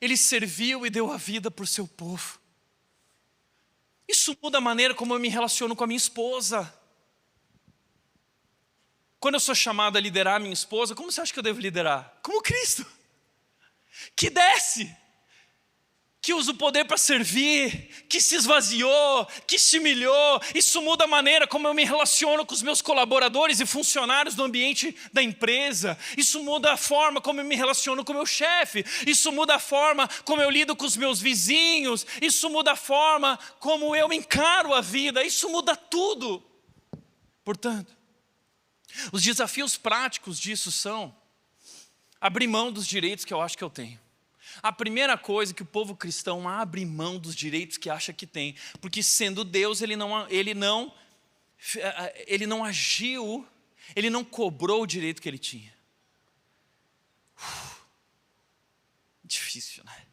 Ele serviu e deu a vida por seu povo. Isso muda a maneira como eu me relaciono com a minha esposa. Quando eu sou chamado a liderar a minha esposa, como você acha que eu devo liderar? Como Cristo, que desce, que usa o poder para servir, que se esvaziou, que se humilhou. Isso muda a maneira como eu me relaciono com os meus colaboradores e funcionários do ambiente da empresa. Isso muda a forma como eu me relaciono com o meu chefe. Isso muda a forma como eu lido com os meus vizinhos. Isso muda a forma como eu encaro a vida. Isso muda tudo. Portanto, os desafios práticos disso são abrir mão dos direitos que eu acho que eu tenho. A primeira coisa que o povo cristão abre mão dos direitos que acha que tem, porque sendo Deus ele não agiu, ele não cobrou o direito que ele tinha. Difícil, né?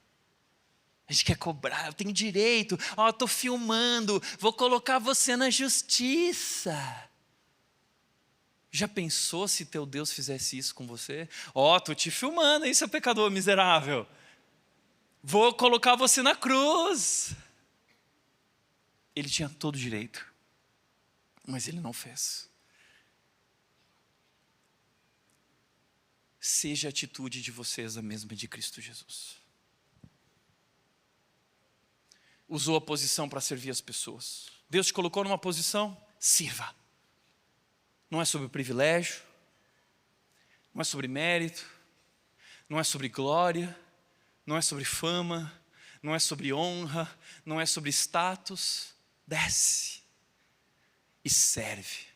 A gente quer cobrar, eu tenho direito, eu estou filmando, vou colocar você na justiça. Já pensou se teu Deus fizesse isso com você? Estou te filmando, hein, seu pecador miserável. Vou colocar você na cruz. Ele tinha todo o direito, mas ele não fez. Seja a atitude de vocês a mesma de Cristo Jesus. Usou a posição para servir as pessoas. Deus te colocou numa posição, sirva. Não é sobre privilégio, não é sobre mérito, não é sobre glória, não é sobre fama, não é sobre honra, não é sobre status. Desce e serve.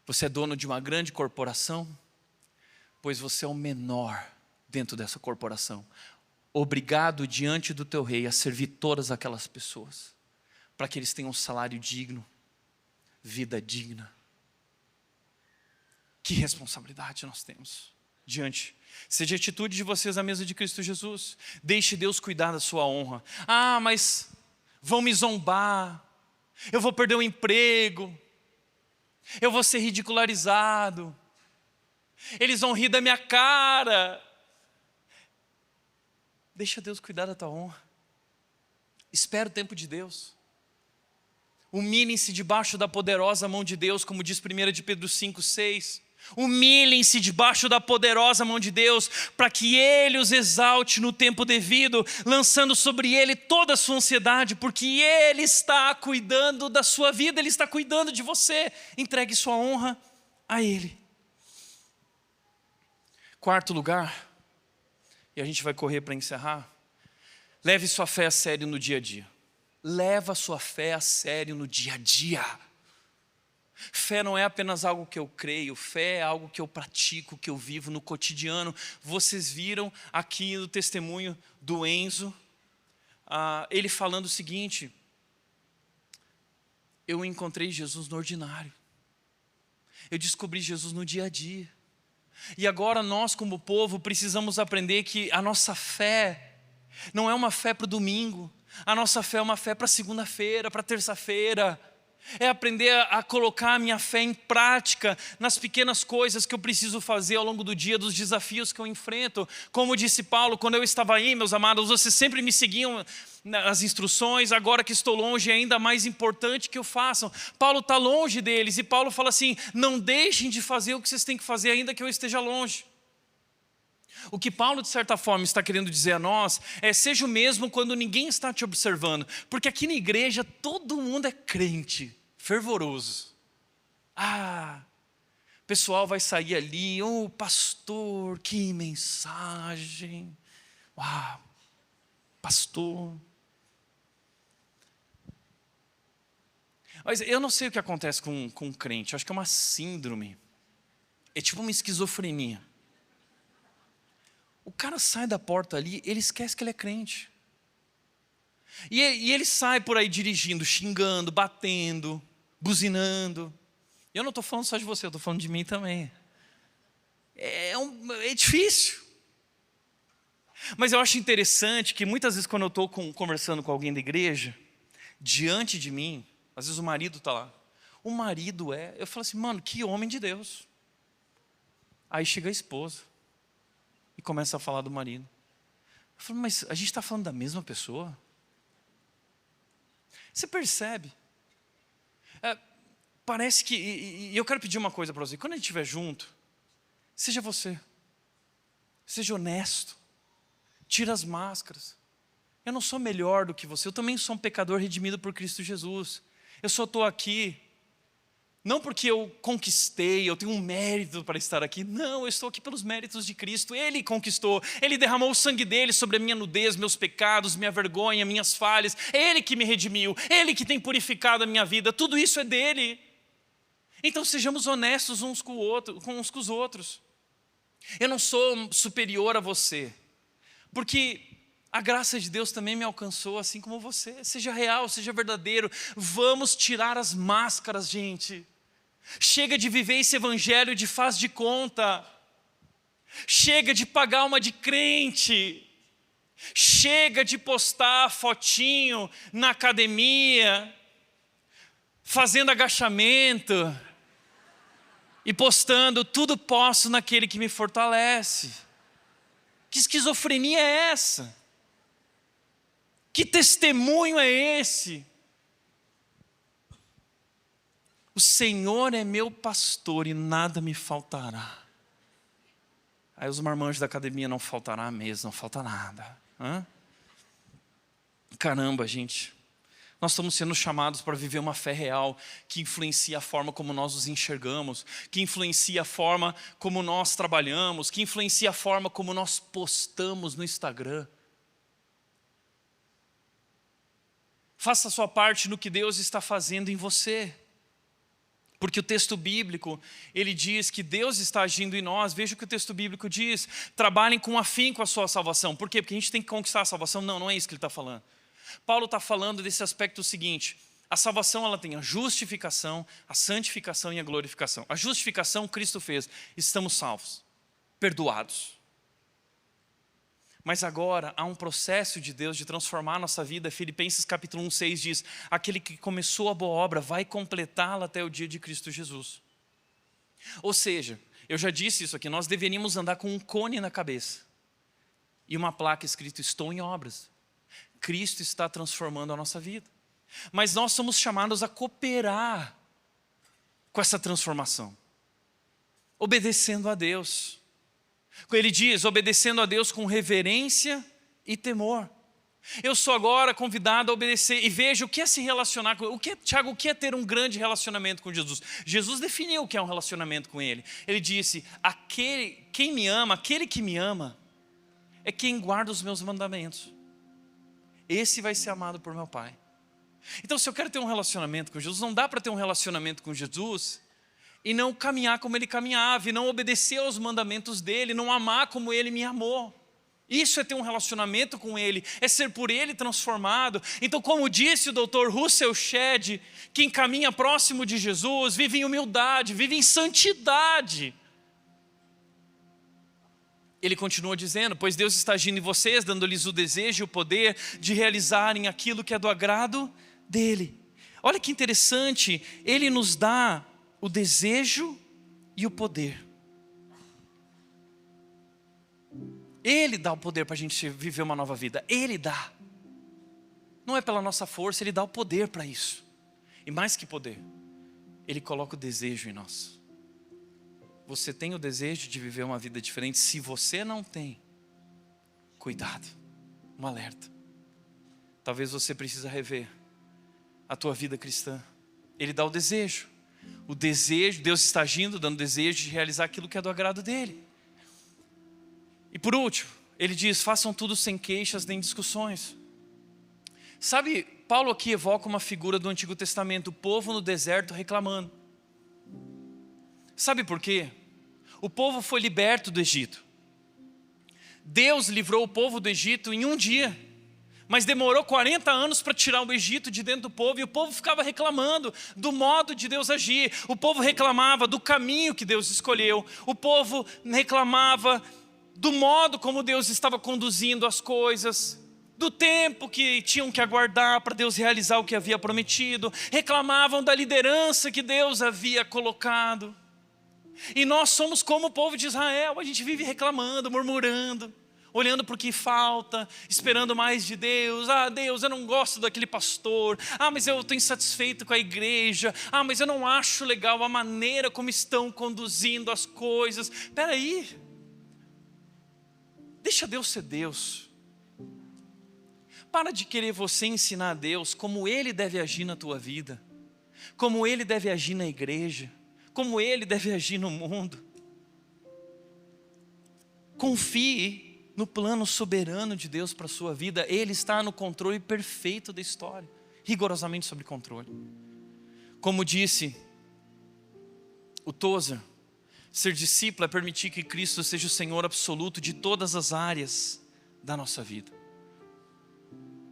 Você é dono de uma grande corporação, pois você é o menor dentro dessa corporação. Obrigado diante do teu rei a servir todas aquelas pessoas, para que eles tenham um salário digno, vida digna. Que responsabilidade nós temos diante. Seja a atitude de vocês à mesa de Cristo Jesus. Deixe Deus cuidar da sua honra. Mas vão me zombar, eu vou perder o emprego, eu vou ser ridicularizado, eles vão rir da minha cara. Deixa Deus cuidar da tua honra. Espera o tempo de Deus. Humilhem-se debaixo da poderosa mão de Deus, como diz 1 de Pedro 5:6. Humilhem-se debaixo da poderosa mão de Deus, para que Ele os exalte no tempo devido, lançando sobre Ele toda a sua ansiedade, porque Ele está cuidando da sua vida, Ele está cuidando de você. Entregue sua honra a Ele. Quarto lugar, e a gente vai correr para encerrar. Leve sua fé a sério no dia a dia. Leva a sua fé a sério no dia a dia. Fé não é apenas algo que eu creio, fé é algo que eu pratico, que eu vivo no cotidiano. Vocês viram aqui no testemunho do Enzo, ele falando o seguinte: eu encontrei Jesus no ordinário, eu descobri Jesus no dia a dia. E agora nós como povo precisamos aprender que a nossa fé não é uma fé para o domingo, a nossa fé é uma fé para segunda-feira, para terça-feira. É aprender a colocar a minha fé em prática nas pequenas coisas que eu preciso fazer ao longo do dia, dos desafios que eu enfrento. Como disse Paulo, quando eu estava aí, meus amados, vocês sempre me seguiam nas instruções, agora que estou longe é ainda mais importante que o façam. Paulo está longe deles e Paulo fala assim, não deixem de fazer o que vocês têm que fazer ainda que eu esteja longe. O que Paulo, de certa forma, está querendo dizer a nós é seja o mesmo quando ninguém está te observando. Porque aqui na igreja todo mundo é crente, fervoroso. O pessoal vai sair ali, pastor, que mensagem. Uau, pastor. Mas eu não sei o que acontece com crente, eu acho que é uma síndrome. É tipo uma esquizofrenia. O cara sai da porta ali, ele esquece que ele é crente. E ele sai por aí dirigindo, xingando, batendo, buzinando. Eu não estou falando só de você, eu estou falando de mim também. É difícil. Mas eu acho interessante que muitas vezes quando eu estou conversando com alguém da igreja, diante de mim, às vezes o marido está lá. O marido eu falo assim, mano, que homem de Deus. Aí chega a esposa. E começa a falar do marido. Eu falo, mas a gente está falando da mesma pessoa? Você percebe? Parece que... E eu quero pedir uma coisa para você. Quando a gente estiver junto, seja você. Seja honesto. Tira as máscaras. Eu não sou melhor do que você. Eu também sou um pecador redimido por Cristo Jesus. Eu só estou aqui... Não porque eu conquistei, eu tenho um mérito para estar aqui. Não, eu estou aqui pelos méritos de Cristo. Ele conquistou, Ele derramou o sangue dEle sobre a minha nudez, meus pecados, minha vergonha, minhas falhas. É Ele que me redimiu, Ele que tem purificado a minha vida. Tudo isso é dEle. Então sejamos honestos uns com os outros. Eu não sou superior a você, porque a graça de Deus também me alcançou assim como você. Seja real, seja verdadeiro. Vamos tirar as máscaras, gente. Chega de viver esse evangelho de faz de conta. Chega de pagar uma de crente. Chega de postar fotinho na academia, fazendo agachamento e postando tudo posso naquele que me fortalece. Que esquizofrenia é essa? Que testemunho é esse? O Senhor é meu pastor e nada me faltará. Aí os marmanjos da academia, não faltará mesmo, não falta nada. Caramba, gente. Nós estamos sendo chamados para viver uma fé real que influencia a forma como nós nos enxergamos, que influencia a forma como nós trabalhamos, que influencia a forma como nós postamos no Instagram. Faça a sua parte no que Deus está fazendo em você. Porque o texto bíblico, ele diz que Deus está agindo em nós. Veja o que o texto bíblico diz. Trabalhem com afinco a sua salvação. Por quê? Porque a gente tem que conquistar a salvação? Não, não é isso que ele está falando. Paulo está falando desse aspecto seguinte. A salvação, ela tem a justificação, a santificação e a glorificação. A justificação Cristo fez. Estamos salvos, perdoados. Mas agora há um processo de Deus de transformar a nossa vida. Filipenses capítulo 1:6 diz, aquele que começou a boa obra vai completá-la até o dia de Cristo Jesus. Ou seja, eu já disse isso aqui, nós deveríamos andar com um cone na cabeça e uma placa escrito, estou em obras. Cristo está transformando a nossa vida. Mas nós somos chamados a cooperar com essa transformação, obedecendo a Deus. Ele diz, obedecendo a Deus com reverência e temor. Eu sou agora convidado a obedecer e veja o que é se relacionar com ele. Tiago, o que é ter um grande relacionamento com Jesus? Jesus definiu o que é um relacionamento com Ele. Ele disse, quem me ama, aquele que me ama, é quem guarda os meus mandamentos. Esse vai ser amado por meu Pai. Então se eu quero ter um relacionamento com Jesus, não dá para ter um relacionamento com Jesus e não caminhar como Ele caminhava, e não obedecer aos mandamentos dEle, não amar como Ele me amou. Isso é ter um relacionamento com Ele, é ser por Ele transformado. Então, como disse o Dr. Russell Shedd, quem caminha próximo de Jesus, vive em humildade, vive em santidade. Ele continua dizendo, pois Deus está agindo em vocês, dando-lhes o desejo e o poder de realizarem aquilo que é do agrado dEle. Olha que interessante, Ele nos dá o desejo e o poder. Ele dá o poder para a gente viver uma nova vida. Ele dá. Não é pela nossa força, Ele dá o poder para isso. E mais que poder, Ele coloca o desejo em nós. Você tem o desejo de viver uma vida diferente? Se você não tem, cuidado, um alerta. Talvez você precise rever a tua vida cristã. Ele dá o desejo. O desejo, Deus está agindo, dando desejo de realizar aquilo que é do agrado dEle. E por último, Ele diz, façam tudo sem queixas nem discussões. Sabe, Paulo aqui evoca uma figura do Antigo Testamento, o povo no deserto reclamando. Sabe por quê? O povo foi liberto do Egito. Deus livrou o povo do Egito em um dia, mas demorou 40 anos para tirar o Egito de dentro do povo, e o povo ficava reclamando do modo de Deus agir. O povo reclamava do caminho que Deus escolheu. O povo reclamava do modo como Deus estava conduzindo as coisas, do tempo que tinham que aguardar para Deus realizar o que havia prometido. Reclamavam da liderança que Deus havia colocado. E nós somos como o povo de Israel, a gente vive reclamando, murmurando, olhando para o que falta, esperando mais de Deus. Ah, Deus, eu não gosto daquele pastor. Ah, mas eu estou insatisfeito com a igreja. Ah, mas eu não acho legal a maneira como estão conduzindo as coisas. Espera aí, deixa Deus ser Deus. Para de querer você ensinar a Deus como Ele deve agir na tua vida, como Ele deve agir na igreja, como Ele deve agir no mundo. Confie no plano soberano de Deus para a sua vida. Ele está no controle perfeito da história, rigorosamente sob controle. Como disse o Tozer, ser discípulo é permitir que Cristo seja o Senhor absoluto de todas as áreas da nossa vida.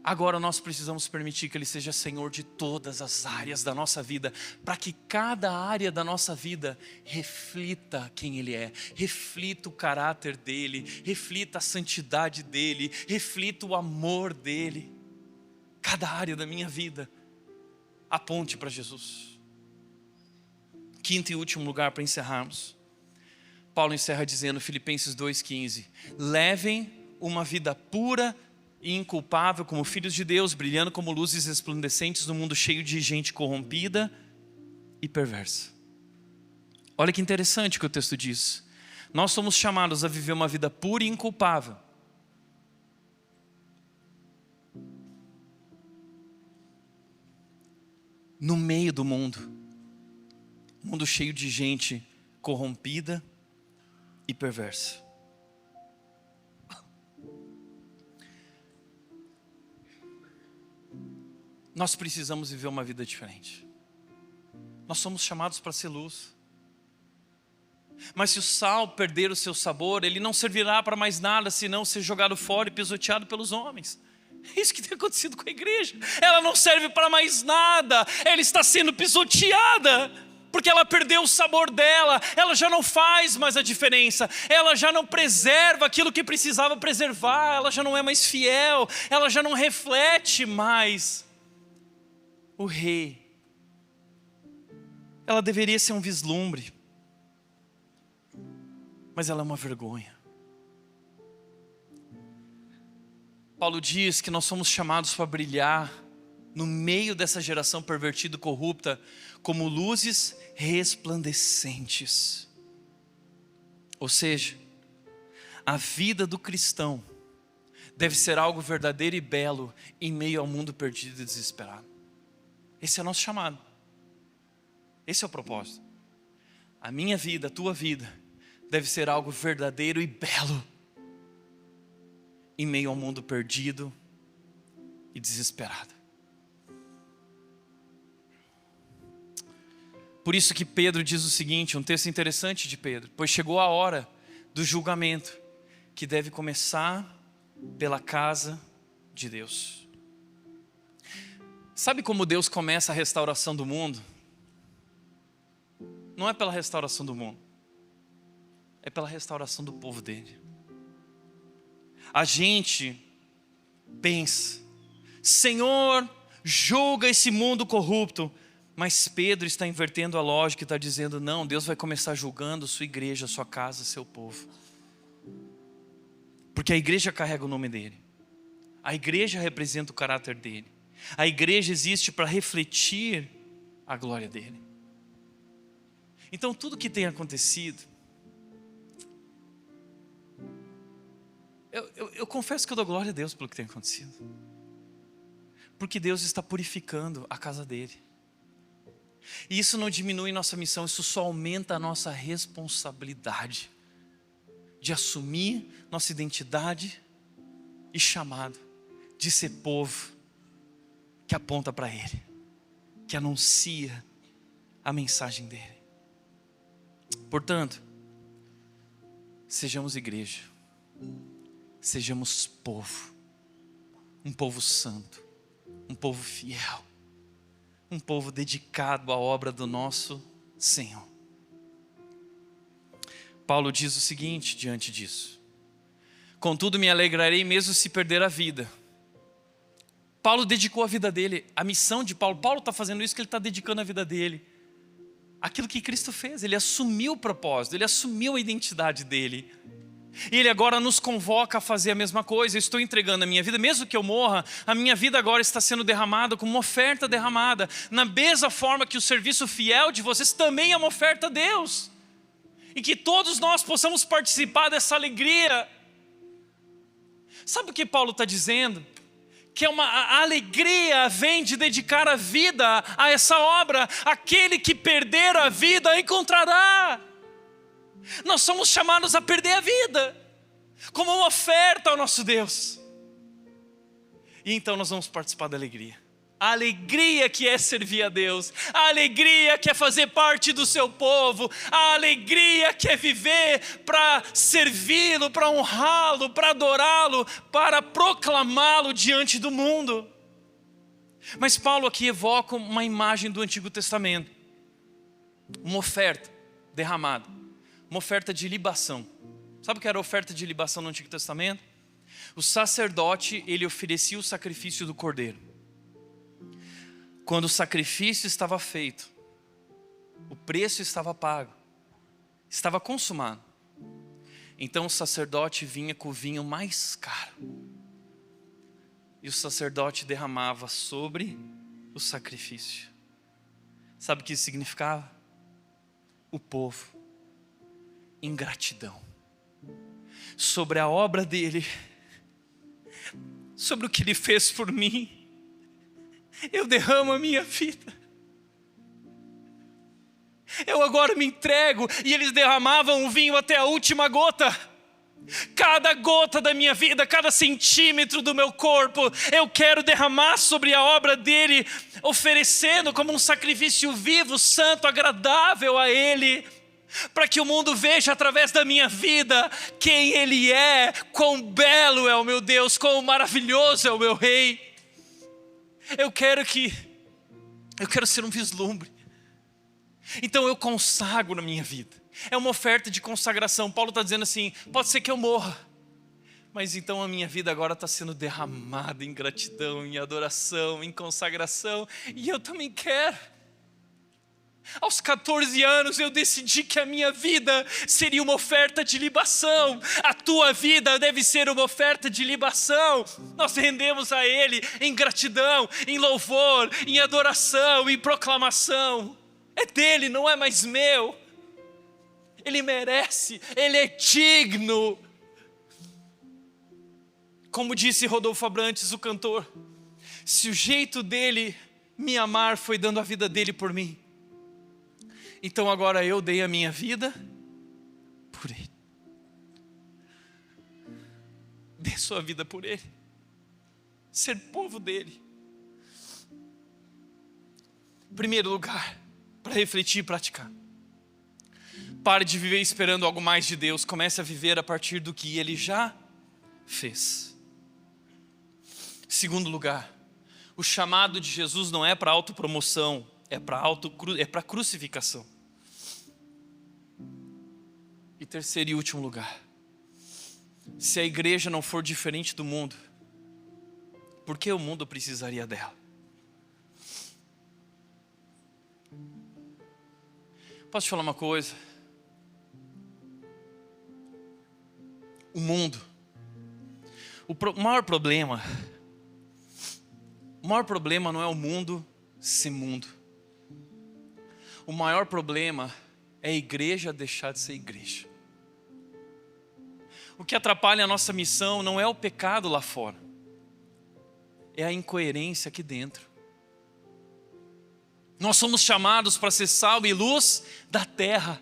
Agora nós precisamos permitir que Ele seja Senhor de todas as áreas da nossa vida, para que cada área da nossa vida reflita quem Ele é, reflita o caráter dEle, reflita a santidade dEle, reflita o amor dEle. Cada área da minha vida aponte para Jesus. Quinto e último lugar para encerrarmos. Paulo encerra dizendo, Filipenses 2,15, levem uma vida pura e inculpável como filhos de Deus, brilhando como luzes resplandecentes no mundo cheio de gente corrompida e perversa. Olha que interessante o que o texto diz. Nós somos chamados a viver uma vida pura e inculpável. No meio do mundo cheio de gente corrompida e perversa. Nós precisamos viver uma vida diferente. Nós somos chamados para ser luz. Mas se o sal perder o seu sabor, ele não servirá para mais nada, senão ser jogado fora e pisoteado pelos homens. É isso que tem acontecido com a igreja. Ela não serve para mais nada. Ela está sendo pisoteada, porque ela perdeu o sabor dela. Ela já não faz mais a diferença. Ela já não preserva aquilo que precisava preservar. Ela já não é mais fiel. Ela já não reflete mais o rei. Ela deveria ser um vislumbre, mas ela é uma vergonha. Paulo diz que nós somos chamados para brilhar no meio dessa geração pervertida e corrupta como luzes resplandecentes. Ou seja, a vida do cristão deve ser algo verdadeiro e belo em meio ao mundo perdido e desesperado. Esse é o nosso chamado. Esse é o propósito. A minha vida, a tua vida, deve ser algo verdadeiro e belo em meio ao mundo perdido e desesperado. Por isso que Pedro diz o seguinte, um texto interessante de Pedro, pois chegou a hora do julgamento, que deve começar pela casa de Deus. Sabe como Deus começa a restauração do mundo? Não é pela restauração do mundo, é pela restauração do povo dele. A gente pensa, Senhor, julga esse mundo corrupto. Mas Pedro está invertendo a lógica e está dizendo, não, Deus vai começar julgando sua igreja, sua casa, seu povo. Porque a igreja carrega o nome dele. A igreja representa o caráter dele. A igreja existe para refletir a glória dele. Então tudo que tem acontecido, eu confesso que eu dou glória a Deus pelo que tem acontecido. Porque Deus está purificando a casa dele. E isso não diminui nossa missão, isso só aumenta a nossa responsabilidade de assumir nossa identidade e chamado de ser povo que aponta para Ele, que anuncia a mensagem dEle. Portanto, sejamos igreja, sejamos povo, um povo santo, um povo fiel, um povo dedicado à obra do nosso Senhor. Paulo diz o seguinte diante disso: contudo me alegrarei mesmo se perder a vida. Paulo dedicou a vida dele, a missão de Paulo. Paulo está fazendo isso que ele está dedicando a vida dele. Aquilo que Cristo fez, ele assumiu o propósito, ele assumiu a identidade dele. E Ele agora nos convoca a fazer a mesma coisa. Eu estou entregando a minha vida, mesmo que eu morra, a minha vida agora está sendo derramada como uma oferta derramada. Na mesma forma que o serviço fiel de vocês também é uma oferta a Deus. E que todos nós possamos participar dessa alegria. Sabe o que Paulo está dizendo? Que a alegria vem de dedicar a vida a essa obra. Aquele que perder a vida a encontrará. Nós somos chamados a perder a vida como uma oferta ao nosso Deus. E então nós vamos participar da alegria. A alegria que é servir a Deus, a alegria que é fazer parte do seu povo, a alegria que é viver para servi-lo, para honrá-lo, para adorá-lo, para proclamá-lo diante do mundo. Mas Paulo aqui evoca uma imagem do Antigo Testamento, uma oferta derramada, uma oferta de libação. Sabe o que era a oferta de libação no Antigo Testamento? O sacerdote, ele oferecia o sacrifício do cordeiro. Quando o sacrifício estava feito, o preço estava pago, estava consumado, então o sacerdote vinha com o vinho mais caro. E o sacerdote derramava sobre o sacrifício. Sabe o que isso significava? O povo, em gratidão, sobre a obra dele, sobre o que ele fez por mim, eu derramo a minha vida. Eu agora me entrego. E eles derramavam o vinho até a última gota. Cada gota da minha vida, cada centímetro do meu corpo, eu quero derramar sobre a obra dele, oferecendo como um sacrifício vivo, santo, agradável a ele, para que o mundo veja através da minha vida quem ele é, quão belo é o meu Deus, quão maravilhoso é o meu Rei. Eu quero ser um vislumbre. Então eu consagro na minha vida. É uma oferta de consagração. Paulo está dizendo assim, pode ser que eu morra, mas então a minha vida agora está sendo derramada em gratidão, em adoração, em consagração. E eu também quero. Aos 14 anos eu decidi que a minha vida seria uma oferta de libação. A tua vida deve ser uma oferta de libação. Nós rendemos a Ele em gratidão, em louvor, em adoração, em proclamação. É dele, não é mais meu. Ele merece, Ele é digno. Como disse Rodolfo Abrantes, o cantor, se o jeito dele me amar foi dando a vida dele por mim, então agora eu dei a minha vida por ele. Dê sua vida por ele. Ser povo dele. Primeiro lugar, para refletir e praticar. Pare de viver esperando algo mais de Deus. Comece a viver a partir do que Ele já fez. Segundo lugar, o chamado de Jesus não é para autopromoção, é para crucificação. E terceiro e último lugar, se a igreja não for diferente do mundo, por que o mundo precisaria dela? Posso te falar uma coisa? O mundo, o maior problema não é o mundo ser mundo. O maior problema é a igreja deixar de ser igreja. O que atrapalha a nossa missão não é o pecado lá fora, é a incoerência aqui dentro. Nós somos chamados para ser sal e luz da terra.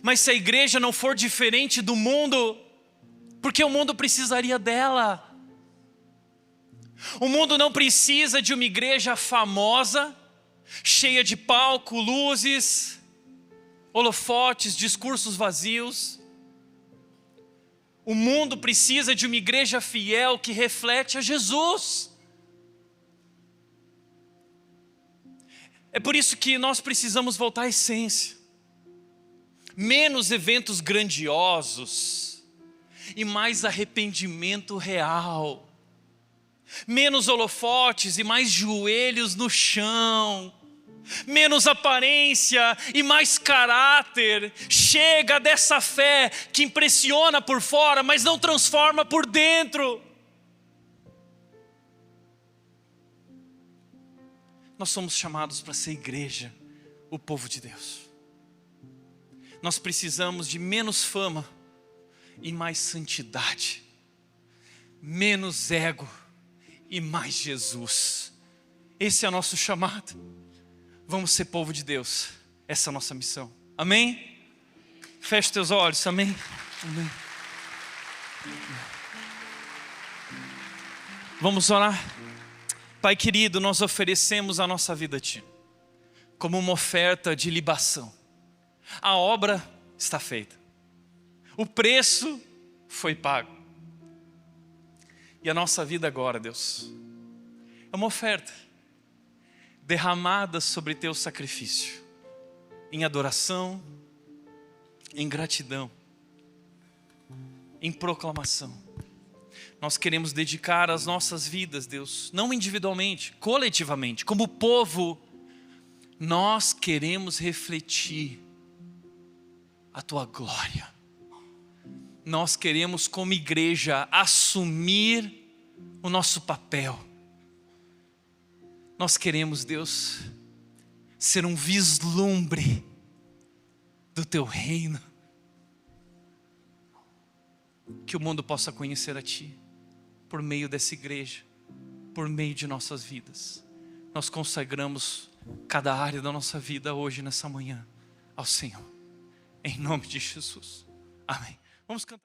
Mas se a igreja não for diferente do mundo, porque o mundo precisaria dela. O mundo não precisa de uma igreja famosa, cheia de palco, luzes, holofotes, discursos vazios. O mundo precisa de uma igreja fiel que reflete a Jesus. É por isso que nós precisamos voltar à essência. Menos eventos grandiosos e mais arrependimento real. Menos holofotes e mais joelhos no chão. Menos aparência e mais caráter. Chega dessa fé que impressiona por fora, mas não transforma por dentro. Nós somos chamados para ser igreja, o povo de Deus. Nós precisamos de menos fama e mais santidade. Menos ego e mais Jesus. Esse é o nosso chamado. Vamos ser povo de Deus. Essa é a nossa missão. Amém? Feche teus olhos. Amém? Amém. Vamos orar? Pai querido, nós oferecemos a nossa vida a Ti, como uma oferta de libação. A obra está feita. O preço foi pago. E a nossa vida agora, Deus, é uma oferta derramada sobre Teu sacrifício, em adoração, em gratidão, em proclamação. Nós queremos dedicar as nossas vidas, Deus, não individualmente, coletivamente, como povo. Nós queremos refletir a Tua glória. Nós queremos, como igreja, assumir o nosso papel. Nós queremos, Deus, ser um vislumbre do Teu reino. Que o mundo possa conhecer a Ti, por meio dessa igreja, por meio de nossas vidas. Nós consagramos cada área da nossa vida hoje, nessa manhã, ao Senhor. Em nome de Jesus. Amém. Vamos cantar.